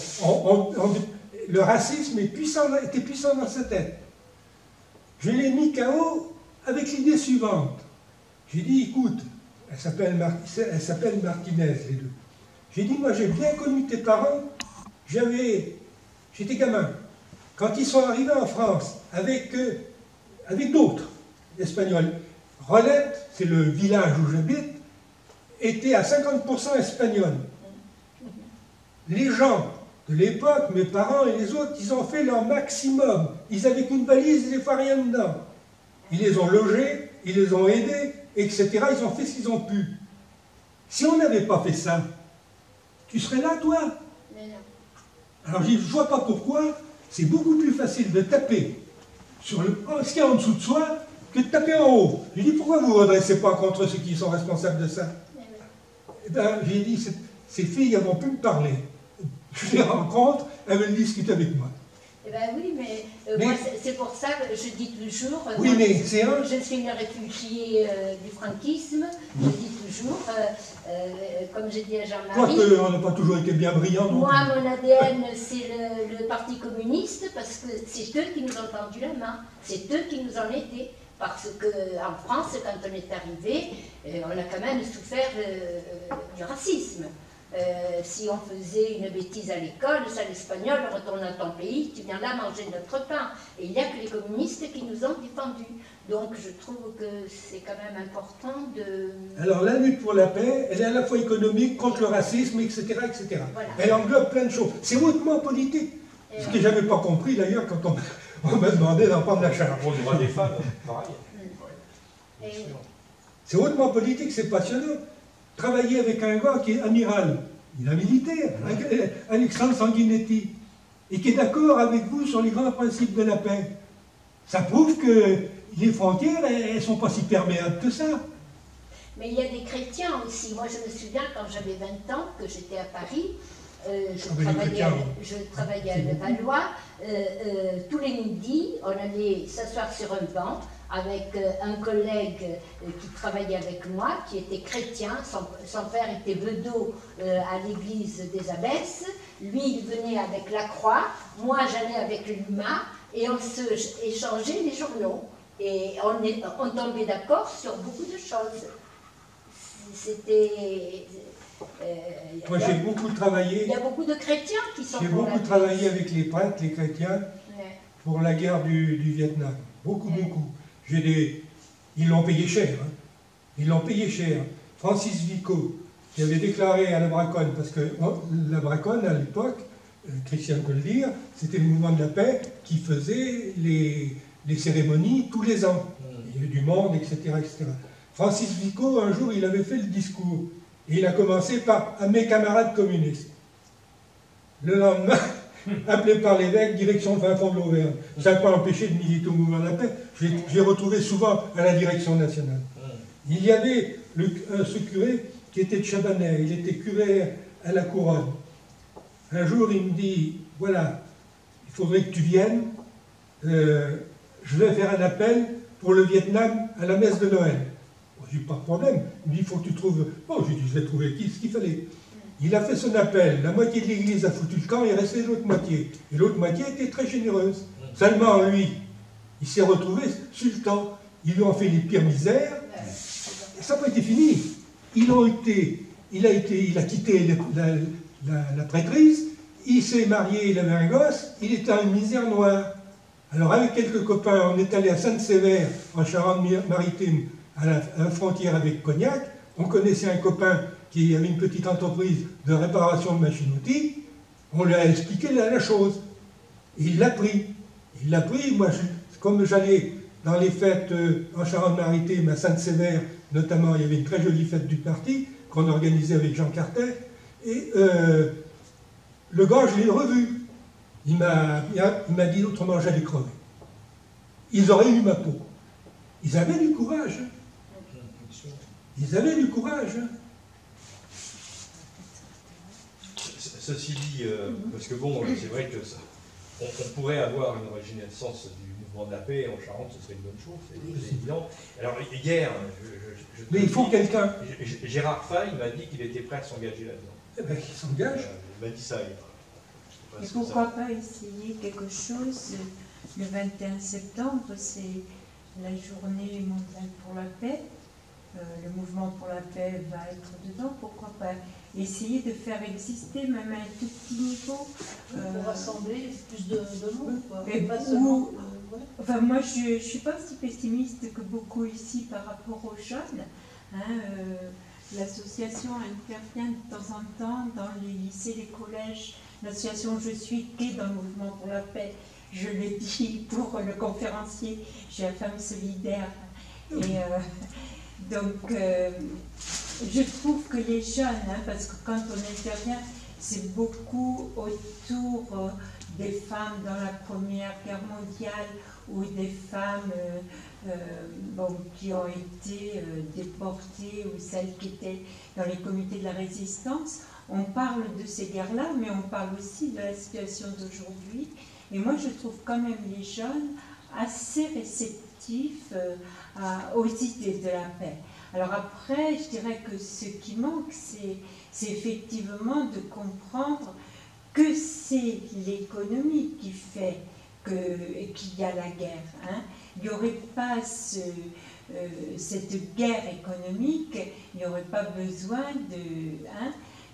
le racisme était puissant dans sa tête. Je l'ai mis KO avec l'idée suivante. J'ai dit, écoute, elle s'appelle Martinez, les deux. J'ai dit, moi j'ai bien connu tes parents, j'étais gamin. Quand ils sont arrivés en France avec d'autres Espagnols, Rolette, c'est le village où j'habite, était à 50% espagnol. Les gens de l'époque, mes parents et les autres, ils ont fait leur maximum. Ils avaient qu'une valise, des fois rien dedans. Ils les ont logés, ils les ont aidés, etc. Ils ont fait ce qu'ils ont pu. Si on n'avait pas fait ça, tu serais là, toi? Alors je ne vois pas pourquoi c'est beaucoup plus facile de taper sur ce qu'il y a en dessous de soi que de taper en haut. J'ai dit, pourquoi vous ne vous redressez pas contre ceux qui sont responsables de ça? Eh bien, j'ai dit, ces filles, elles vont plus me parler. Je les rencontre, elles veulent discuter avec moi. Eh bien oui, mais moi, c'est pour ça que je dis toujours, oui, moi, mais c'est je suis une réfugiée du franquisme, je dis toujours, comme j'ai dit à Jean-Marie... Quoique, on n'a pas toujours été bien brillants. Moi, mon ADN, c'est le Parti communiste, parce que c'est eux qui nous ont tendu la main, c'est eux qui nous ont aidés. Parce qu'en France, quand on est arrivé, on a quand même souffert du racisme. Si on faisait une bêtise à l'école, ça l'espagnol, retourne dans ton pays, tu viens là manger notre pain. Et il n'y a que les communistes qui nous ont défendus. Donc je trouve que c'est quand même important de... Alors la lutte pour la paix, elle est à la fois économique, contre le racisme, etc. etc. Voilà. Elle englobe plein de choses. C'est hautement politique. Et ce que je n'avais pas compris d'ailleurs quand on m'a demandé d'en prendre la charge. Pour le droit des femmes, pareil. C'est hautement politique, c'est passionnant. Travailler avec un gars qui est amiral, il est militaire, Alexandre Sanguinetti, et qui est d'accord avec vous sur les grands principes de la paix. Ça prouve que les frontières, elles ne sont pas si perméables que ça. Mais il y a des chrétiens aussi. Moi, je me souviens, quand j'avais 20 ans, que j'étais à Paris, je travaillais à Levallois. Tous les midis, on allait s'asseoir sur un banc avec un collègue qui travaillait avec moi, qui était chrétien. Son père était bedeau à l'église des Abbesses. Lui, il venait avec la croix. Moi, j'allais avec l'UMA. Et on se échangeait les journaux. Et on tombait d'accord sur beaucoup de choses. C'était... Moi, j'ai beaucoup travaillé. Il y a beaucoup de chrétiens qui sont. J'ai beaucoup travaillé avec les prêtres, les chrétiens, pour la guerre du Vietnam. Beaucoup, beaucoup. Ils l'ont payé cher. Hein. Ils l'ont payé cher. Francis Vico, qui avait déclaré à la Braconne, parce que la Braconne, à l'époque, Christian peut le dire, c'était le mouvement de la paix qui faisait les cérémonies tous les ans. Il y avait du monde, etc., etc. Francis Vico, un jour, il avait fait le discours. Et il a commencé par « à mes camarades communistes ». Le lendemain, appelé par l'évêque, direction fin fond de l'Auvergne. Ça n'a pas empêché de militer au mouvement de la paix. J'ai retrouvé souvent à la direction nationale. Il y avait ce curé qui était de Chabanais, il était curé à la Couronne. Un jour, il me dit « Voilà, il faudrait que tu viennes, je vais faire un appel pour le Vietnam à la messe de Noël. » J'ai pas de problème. Il me dit, il faut que tu trouves... Bon, j'ai dit, je vais trouver ce qu'il fallait. Il a fait son appel. La moitié de l'église a foutu le camp, il restait l'autre moitié. Et l'autre moitié était très généreuse. Seulement, lui, il s'est retrouvé sultan. Ils lui ont fait les pires misères. Et ça n'a pas été fini. Il a quitté la prêtrise. Il s'est marié, il avait un gosse. Il était en misère noire. Alors, avec quelques copains, on est allé à Sainte-Sévère, en Charente-Maritime, à la frontière avec Cognac. On connaissait un copain qui avait une petite entreprise de réparation de machines-outils. On lui a expliqué la chose. Et il l'a pris. Il l'a pris. Moi, comme j'allais dans les fêtes en Charente-Maritime, à Sainte-Sévère, notamment, il y avait une très jolie fête du parti qu'on organisait avec Jean Cartet. Et le gars, je l'ai revu. Il m'a dit autrement, j'allais crever. Ils auraient eu ma peau. Ils avaient du courage. Ils avaient du courage. Ceci dit, parce que bon, c'est vrai que on pourrait avoir une renaissance du mouvement de la paix en Charente, ce serait une bonne chose, c'est évident. Alors hier, mais il faut quelqu'un. Gérard Fay m'a dit qu'il était prêt à s'engager là-dedans. Eh bien, qu'il s'engage. Il m'a dit ça hier. Et pourquoi pas essayer quelque chose le 21 septembre, c'est la journée mondiale pour la paix. Le mouvement pour la paix va être dedans, pourquoi pas essayer de faire exister même à un tout petit niveau. Pour rassembler plus de monde, quoi. Pas seulement, enfin, moi je ne suis pas aussi pessimiste que beaucoup ici par rapport aux jeunes. Hein, l'association intervient de temps en temps dans les lycées, les collèges, l'association Je suis qui est dans le mouvement pour la paix. Je l'ai dit pour le conférencier, je suis la femme solidaire. Et donc, je trouve que les jeunes, parce que quand on intervient, c'est beaucoup autour des femmes dans la Première Guerre mondiale ou des femmes qui ont été déportées ou celles qui étaient dans les comités de la résistance. On parle de ces guerres-là, mais on parle aussi de la situation d'aujourd'hui. Et moi, je trouve quand même les jeunes assez réceptifs aux idées de la paix. Alors après, je dirais que ce qui manque, c'est effectivement de comprendre que c'est l'économie qui fait qu'il y a la guerre. Il n'y aurait pas cette guerre économique, il n'y aurait pas besoin de...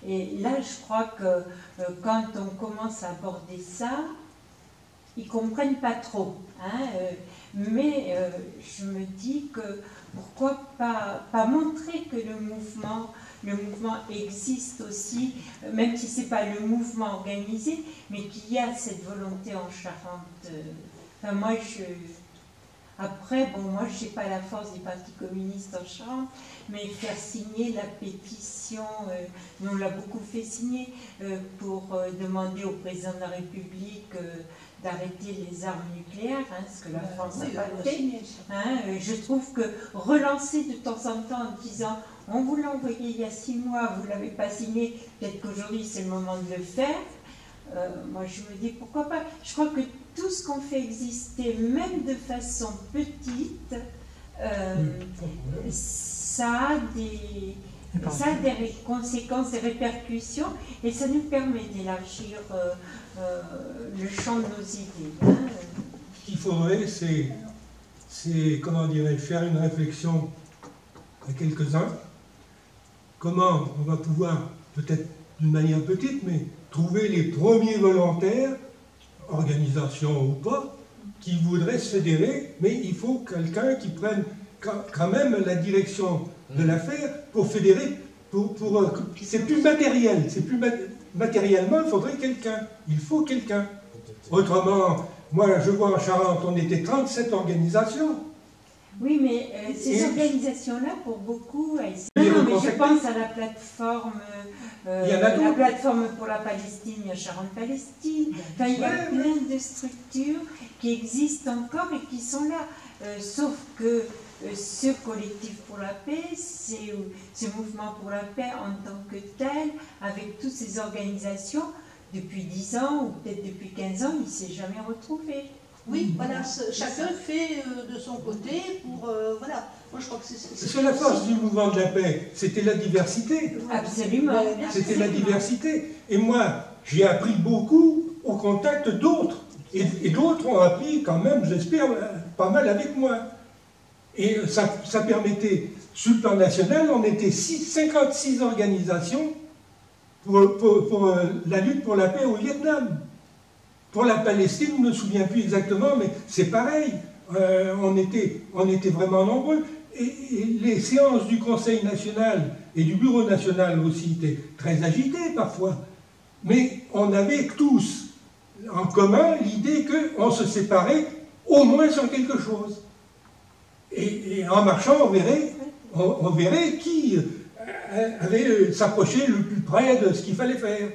Et là, je crois que quand on commence à aborder ça, ils ne comprennent pas trop. Mais je me dis que pourquoi pas montrer que le mouvement existe aussi, même si ce n'est pas le mouvement organisé, mais qu'il y a cette volonté en Charente. Enfin, moi, après, moi, je n'ai pas la force des partis communistes en Charente, mais faire signer la pétition, nous on l'a beaucoup fait signer, pour demander au président de la République d'arrêter les armes nucléaires, ce que la France n'a pas fait. Je trouve que relancer de temps en temps en disant « on vous l'a envoyé il y a 6 mois, vous ne l'avez pas signé, peut-être qu'aujourd'hui c'est le moment de le faire », moi je me dis pourquoi pas. Je crois que tout ce qu'on fait exister, même de façon petite, ça a des conséquences, des répercussions, et ça nous permet d'élargir le champ de nos idées. Ce qu'il faudrait, c'est comment dirais-je, faire une réflexion à quelques-uns. Comment on va pouvoir, peut-être d'une manière petite, mais trouver les premiers volontaires, organisation ou pas, qui voudraient se fédérer, mais il faut quelqu'un qui prenne quand même la direction de l'affaire pour fédérer, c'est plus matériel, matériellement, il faudrait quelqu'un, il faut quelqu'un. Autrement, moi je vois en Charente, on était 37 organisations. Oui, mais ces organisations-là, pour beaucoup, je pense à la plateforme, la plateforme pour la Palestine, Charente-Palestine. Enfin, il y a plein de structures qui existent encore et qui sont là. Sauf que ce collectif pour la paix, ce mouvement pour la paix en tant que tel, avec toutes ces organisations, depuis 10 ans ou peut-être depuis 15 ans, il ne s'est jamais retrouvé. Oui, voilà, chacun fait de son côté pour... voilà, moi je crois que c'est la force du mouvement de la paix, c'était la diversité. Absolument. C'était la diversité. Et moi, j'ai appris beaucoup au contact d'autres. Et d'autres ont appris quand même, j'espère, pas mal avec moi. Et ça permettait, sur le plan national, on était 56 organisations pour la lutte pour la paix au Vietnam. Pour la Palestine, je ne me souviens plus exactement, mais c'est pareil. On était vraiment nombreux. Et les séances du Conseil national et du Bureau national aussi étaient très agitées parfois. Mais on avait tous en commun l'idée qu'on se séparait au moins sur quelque chose. Et en marchant, on verrait qui avait s'approché le plus près de ce qu'il fallait faire.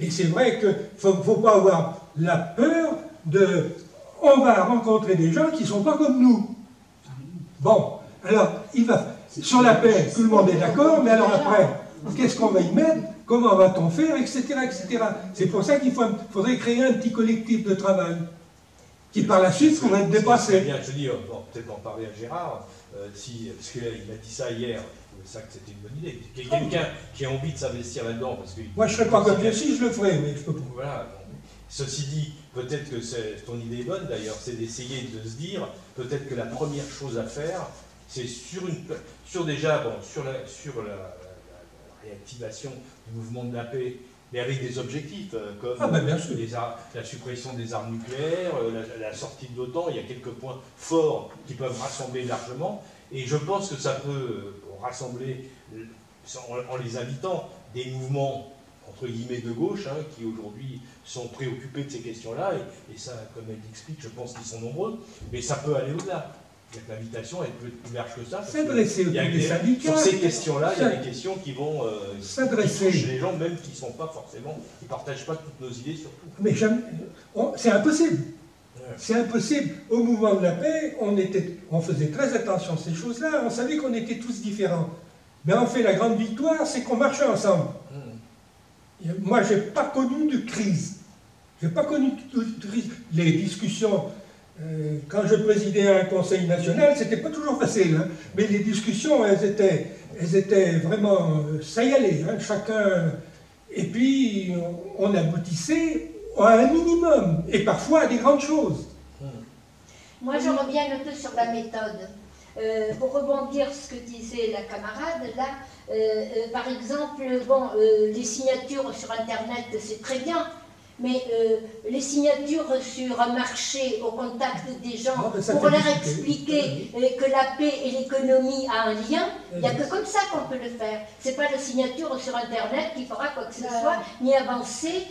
Et c'est vrai qu'il ne faut pas avoir la peur de... On va rencontrer des gens qui ne sont pas comme nous. Bon, alors, sur la paix, tout le monde est d'accord, mais alors après, qu'est-ce qu'on va y mettre? Comment va-t-on faire, etc., etc. C'est pour ça qu'il faudrait créer un petit collectif de travail, qui par la suite pourrait être dépassé. Bien, je dis, peut-être en parler à Gérard, parce qu'il m'a dit ça hier. Ça que c'était une bonne idée. Quelqu'un qui a envie de s'investir là-dedans, parce que... Moi, je ne serais pas comme si je le ferais, mais je peux pas. Voilà. Ceci dit, peut-être que ton idée est bonne, d'ailleurs, c'est d'essayer de se dire, peut-être que la première chose à faire, c'est sur la réactivation du mouvement de la paix, mais avec des objectifs, comme bien sûr. La suppression des armes nucléaires, la sortie de l'OTAN. Il y a quelques points forts qui peuvent rassembler largement, et je pense que ça peut rassembler, en les invitant, des mouvements entre guillemets de gauche, hein, qui aujourd'hui sont préoccupés de ces questions-là, et ça, comme elle l'explique, je pense qu'ils sont nombreux, mais ça peut aller au-delà. L'invitation, elle peut être plus large que ça. S'adresser aux syndicats. Sur ces questions-là, il y a des questions qui vont s'adresser chez les gens, même qui ne sont pas forcément, qui ne partagent pas toutes nos idées sur tout. Mais c'est impossible. C'est impossible. Au mouvement de la paix, on faisait très attention à ces choses-là, on savait qu'on était tous différents. Mais on fait la grande victoire, c'est qu'on marchait ensemble. Moi, je n'ai pas connu de crise. Je n'ai pas connu de crise. Les discussions, quand je présidais un conseil national, c'était pas toujours facile. Hein, mais les discussions, elles étaient vraiment... ça y allait, hein, chacun... Et puis, on aboutissait à un minimum, et parfois à des grandes choses. Moi, je reviens un peu sur la méthode. Pour rebondir sur ce que disait la camarade, là, par exemple, bon, les signatures sur Internet, c'est très bien, mais les signatures sur un marché au contact des gens, pour leur expliquer que la paix et l'économie a un lien, il n'y a que comme ça qu'on peut le faire. C'est pas la signature sur Internet qui fera quoi que ce soit, ni avancer,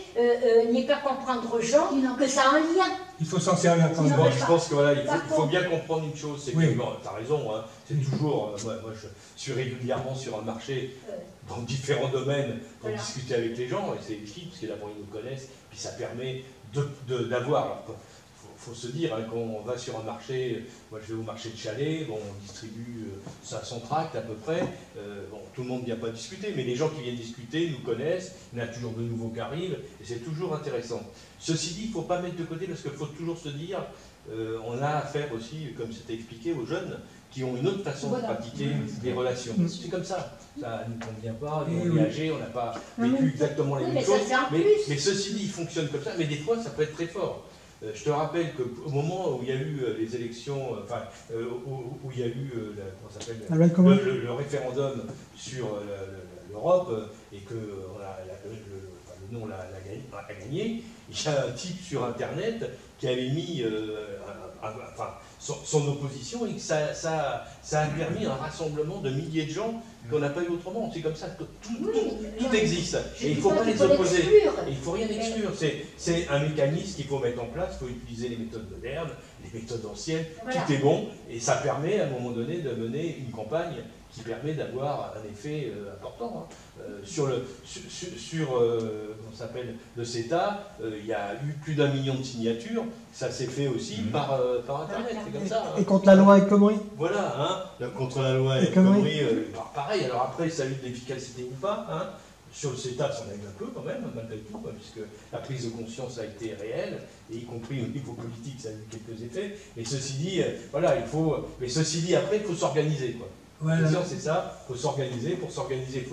ni faire comprendre aux gens que ça a un lien. Il faut s'en servir quand même. Je pense que voilà, il faut bien comprendre une chose, c'est que, bon, tu as raison, hein, c'est toujours, moi je suis régulièrement sur un marché dans différents domaines pour discuter avec les gens, et c'est utile parce que d'abord ils nous connaissent, puis ça permet d'avoir, il faut se dire, hein, quand on va sur un marché, moi je vais au marché de Chalais, bon, on distribue 500 tracts à peu près, bon, tout le monde ne vient pas discuter, mais les gens qui viennent discuter nous connaissent, il y en a toujours de nouveaux qui arrivent, et c'est toujours intéressant. Ceci dit, il ne faut pas mettre de côté, parce qu'il faut toujours se dire, on a affaire aussi, comme c'était expliqué, aux jeunes qui ont une autre façon de pratiquer les relations. C'est comme ça, ça ne nous convient pas, on est âgés, on n'a pas vécu exactement les mêmes choses, mais ceci dit, il fonctionne comme ça, mais des fois ça peut être très fort. Je te rappelle qu'au moment où il y a eu les élections, enfin, où il y a eu le référendum sur l'Europe, et que le non a gagné, il y a un type sur Internet qui avait mis son opposition, et que ça a permis un rassemblement de milliers de gens qu'on n'a pas eu autrement. C'est comme ça que tout existe. Et il ne faut pas les opposer. Et il ne faut rien exclure. C'est un mécanisme qu'il faut mettre en place. Il faut utiliser les méthodes modernes, les méthodes anciennes. Voilà. Tout est bon. Et ça permet à un moment donné de mener une campagne qui permet d'avoir un effet important. Hein. Sur le CETA, il y a eu plus d'1 million de signatures. Ça s'est fait aussi par Internet. C'est comme ça. Hein. Et contre la loi El Khomri. Voilà, hein. Contre la loi El Khomri, pareil. Alors après, ça a eu de l'efficacité ou pas. Hein. Sur le CETA, ça en a eu un peu quand même, malgré tout, puisque la prise de conscience a été réelle, et y compris au niveau politique, ça a eu quelques effets. Mais ceci dit, voilà, mais ceci dit, après, il faut s'organiser, quoi. Voilà. C'est ça, il faut s'organiser. Pour s'organiser,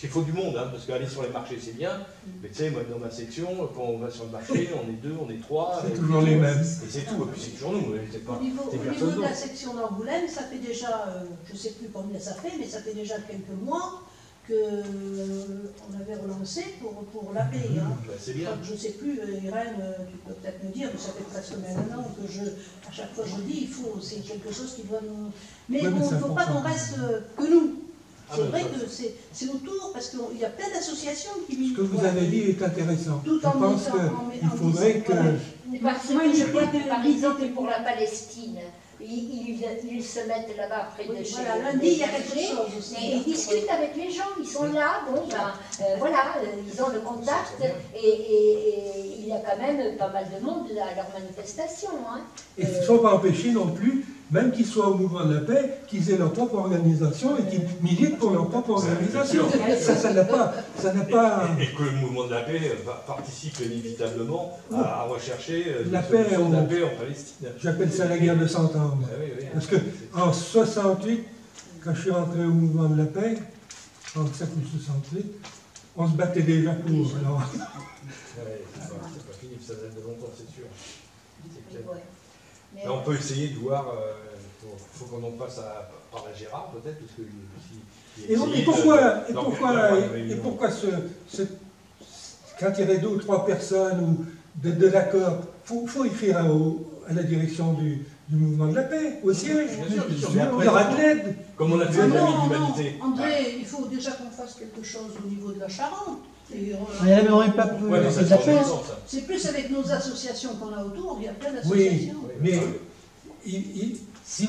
il faut du monde, hein, parce qu'aller sur les marchés, c'est bien. Mais tu sais, moi, dans ma section, quand on va sur le marché, on est 2, on est 3. C'est toujours les mêmes. Et c'est tout, et puis c'est toujours nous. Au niveau de la section d'Angoulême, ça fait déjà, je ne sais plus combien ça fait, mais ça fait déjà quelques mois qu'on avait relancé pour la paix. Hein. Bah, c'est bien. Je ne sais plus, Irène, tu peux peut-être me dire, mais ça fait presque un an que à chaque fois je dis, c'est quelque chose qui doit nous... Mais bon, il ne faut pas qu'on reste que nous. C'est vrai que c'est autour, parce qu'il y a plein d'associations qui militent. Ce que vous avez dit est intéressant. Je pense qu'il faudrait que... Parce que je crois que, par exemple, pour la Palestine, ils se mettent là-bas près de chez eux. Voilà, lundi, il y a quelque chose aussi. Et ils discutent avec les gens, ils sont là, bon, voilà, ils ont le contact, et il y a quand même pas mal de monde à leur manifestation. Hein. Et il ne faut pas empêcher non plus, même qu'ils soient au mouvement de la paix, qu'ils aient leur propre organisation et qu'ils militent pour leur propre organisation. Ça n'a pas... Et que le mouvement de la paix participe inévitablement à rechercher la paix en Palestine. J'appelle ça la guerre de 100 ans. Parce qu'en 68, quand je suis rentré au mouvement de la paix, en 67 ou 68, on se battait déjà pour. Alors... c'est pas fini, ça date de longtemps, c'est sûr. Là, on peut essayer de voir, il faut qu'on en passe par la Gérard peut-être, parce que et pourquoi quand il y aurait 2 ou 3 personnes ou de l'accord, il faut écrire à la direction du du mouvement de la paix, au siège. Bien sûr, Il y aura de l'aide. Comme on a fait avec la non, l'humanité. André, il faut déjà qu'on fasse quelque chose au niveau de la Charente. Mais on n'aurait pas pu Ouais, mais ça, de la c'est paix. C'est plus avec nos associations qu'on a autour, il y a plein Oui, d'associations. mais si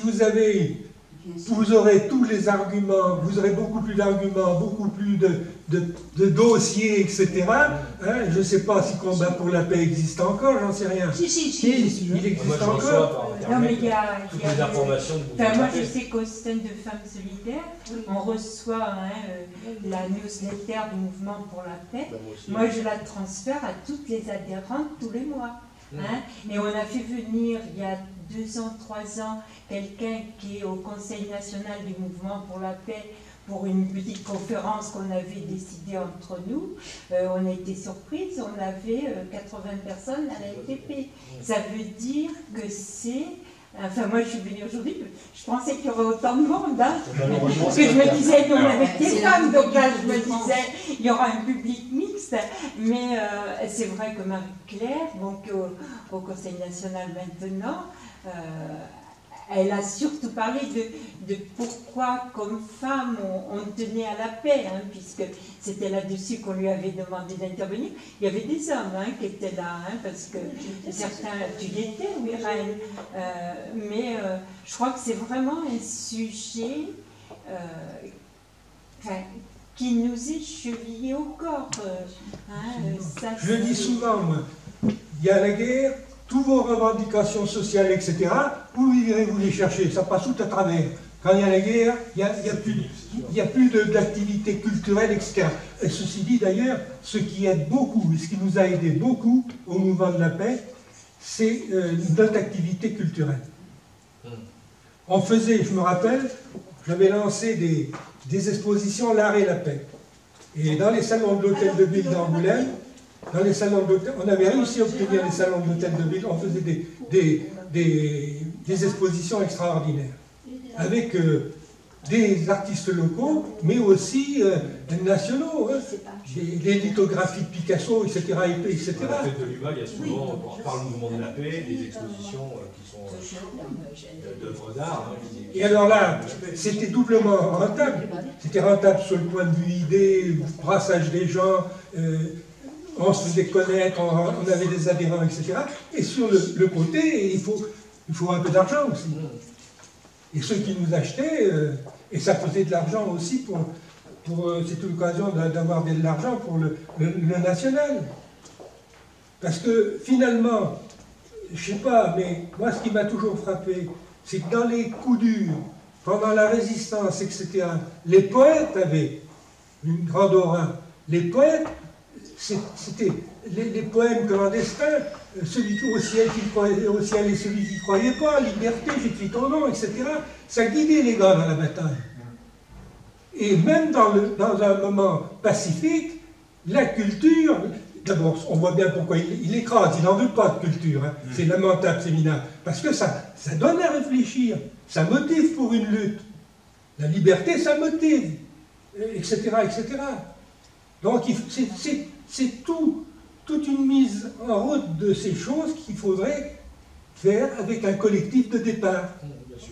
vous aurez tous les arguments, vous aurez beaucoup plus d'arguments, beaucoup plus de dossiers, etc. Hein, je ne sais pas si Combat pour la paix existe encore, j'en sais rien. Si, Il existe Moi, je encore. reçois par Non, mais Internet il y a. toutes les informations que vous Enfin, moi, je avez. sais qu'au sein de Femmes Solidaires, on reçoit la newsletter du Mouvement pour la paix. Moi, je la transfère à toutes les adhérentes tous les mois. Hein. Et on a fait venir, il y a 2 ans, 3 ans, quelqu'un qui est au Conseil national du Mouvement pour la paix pour une petite conférence qu'on avait décidée entre nous. On a été surprise, on avait 80 personnes à la FTP. Ça veut dire que c'est... Enfin, moi, je suis venue aujourd'hui, je pensais qu'il y aurait autant de monde, hein, parce que je me disais, nous, on avait des femmes, donc là, je me disais, il y aura un public mixte, mais c'est vrai que Marie-Claire, donc au Conseil national maintenant, elle a surtout parlé de pourquoi, comme femme, on tenait à la paix, hein, puisque c'était là-dessus qu'on lui avait demandé d'intervenir. Il y avait des hommes hein, qui étaient là, hein, parce que certains, tu y étais, oui, Reine, mais je crois que c'est vraiment un sujet qui nous est chevillé au corps. Ça, Je le dis souvent, moi, il y a la guerre, toutes vos revendications sociales, etc., où irez-vous les chercher? Ça passe tout à travers. Quand il y a la guerre, il n'y a plus d'activité culturelle, etc. Et ceci dit, d'ailleurs, ce qui aide beaucoup, et ce qui nous a aidé beaucoup au mouvement de la paix, c'est notre activité culturelle. On faisait, je me rappelle, j'avais lancé des expositions L'Art et la paix. Et dans les salons de l'hôtel de ville d'Angoulême, dans les salons d'hôtel, on avait réussi à obtenir les salons de l'hôtel de ville, on faisait des expositions extraordinaires, avec des artistes locaux, mais aussi nationaux, hein, les lithographies de Picasso, etc. etc. À la fête de l'UMA, il y a souvent, par le mouvement de la paix, des expositions qui sont d'œuvres d'art. Hein, Et alors là, c'était doublement rentable. C'était rentable sur le point de vue idée, brassage des gens, on se faisait connaître, on avait des adhérents, etc. Et sur le côté, il faut un peu d'argent aussi. Et ceux qui nous achetaient, et ça faisait de l'argent aussi c'était l'occasion d'avoir de l'argent pour le national. Parce que finalement, je ne sais pas, mais moi ce qui m'a toujours frappé, c'est que dans les coups durs, pendant la résistance, etc., les poètes avaient une grande aura. Les poètes, c'était les poèmes clandestins, celui au ciel qui croyait au ciel et celui qui ne croyait pas, liberté, j'écris ton nom, etc. Ça guidait les gars dans la bataille. Et même dans un moment pacifique, la culture, d'abord on voit bien pourquoi il écrase, il n'en veut pas de culture, hein. C'est lamentable, c'est minable, parce que ça donne à réfléchir, ça motive pour une lutte. La liberté, ça motive, etc. etc. Donc c'est toute une mise en route de ces choses qu'il faudrait faire avec un collectif de départ,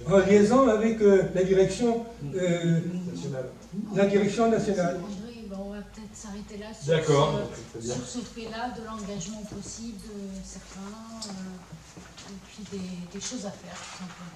en liaison avec la direction nationale. André, on va peut-être s'arrêter là sur ce fait-là de l'engagement possible de certains, et puis des choses à faire, tout simplement.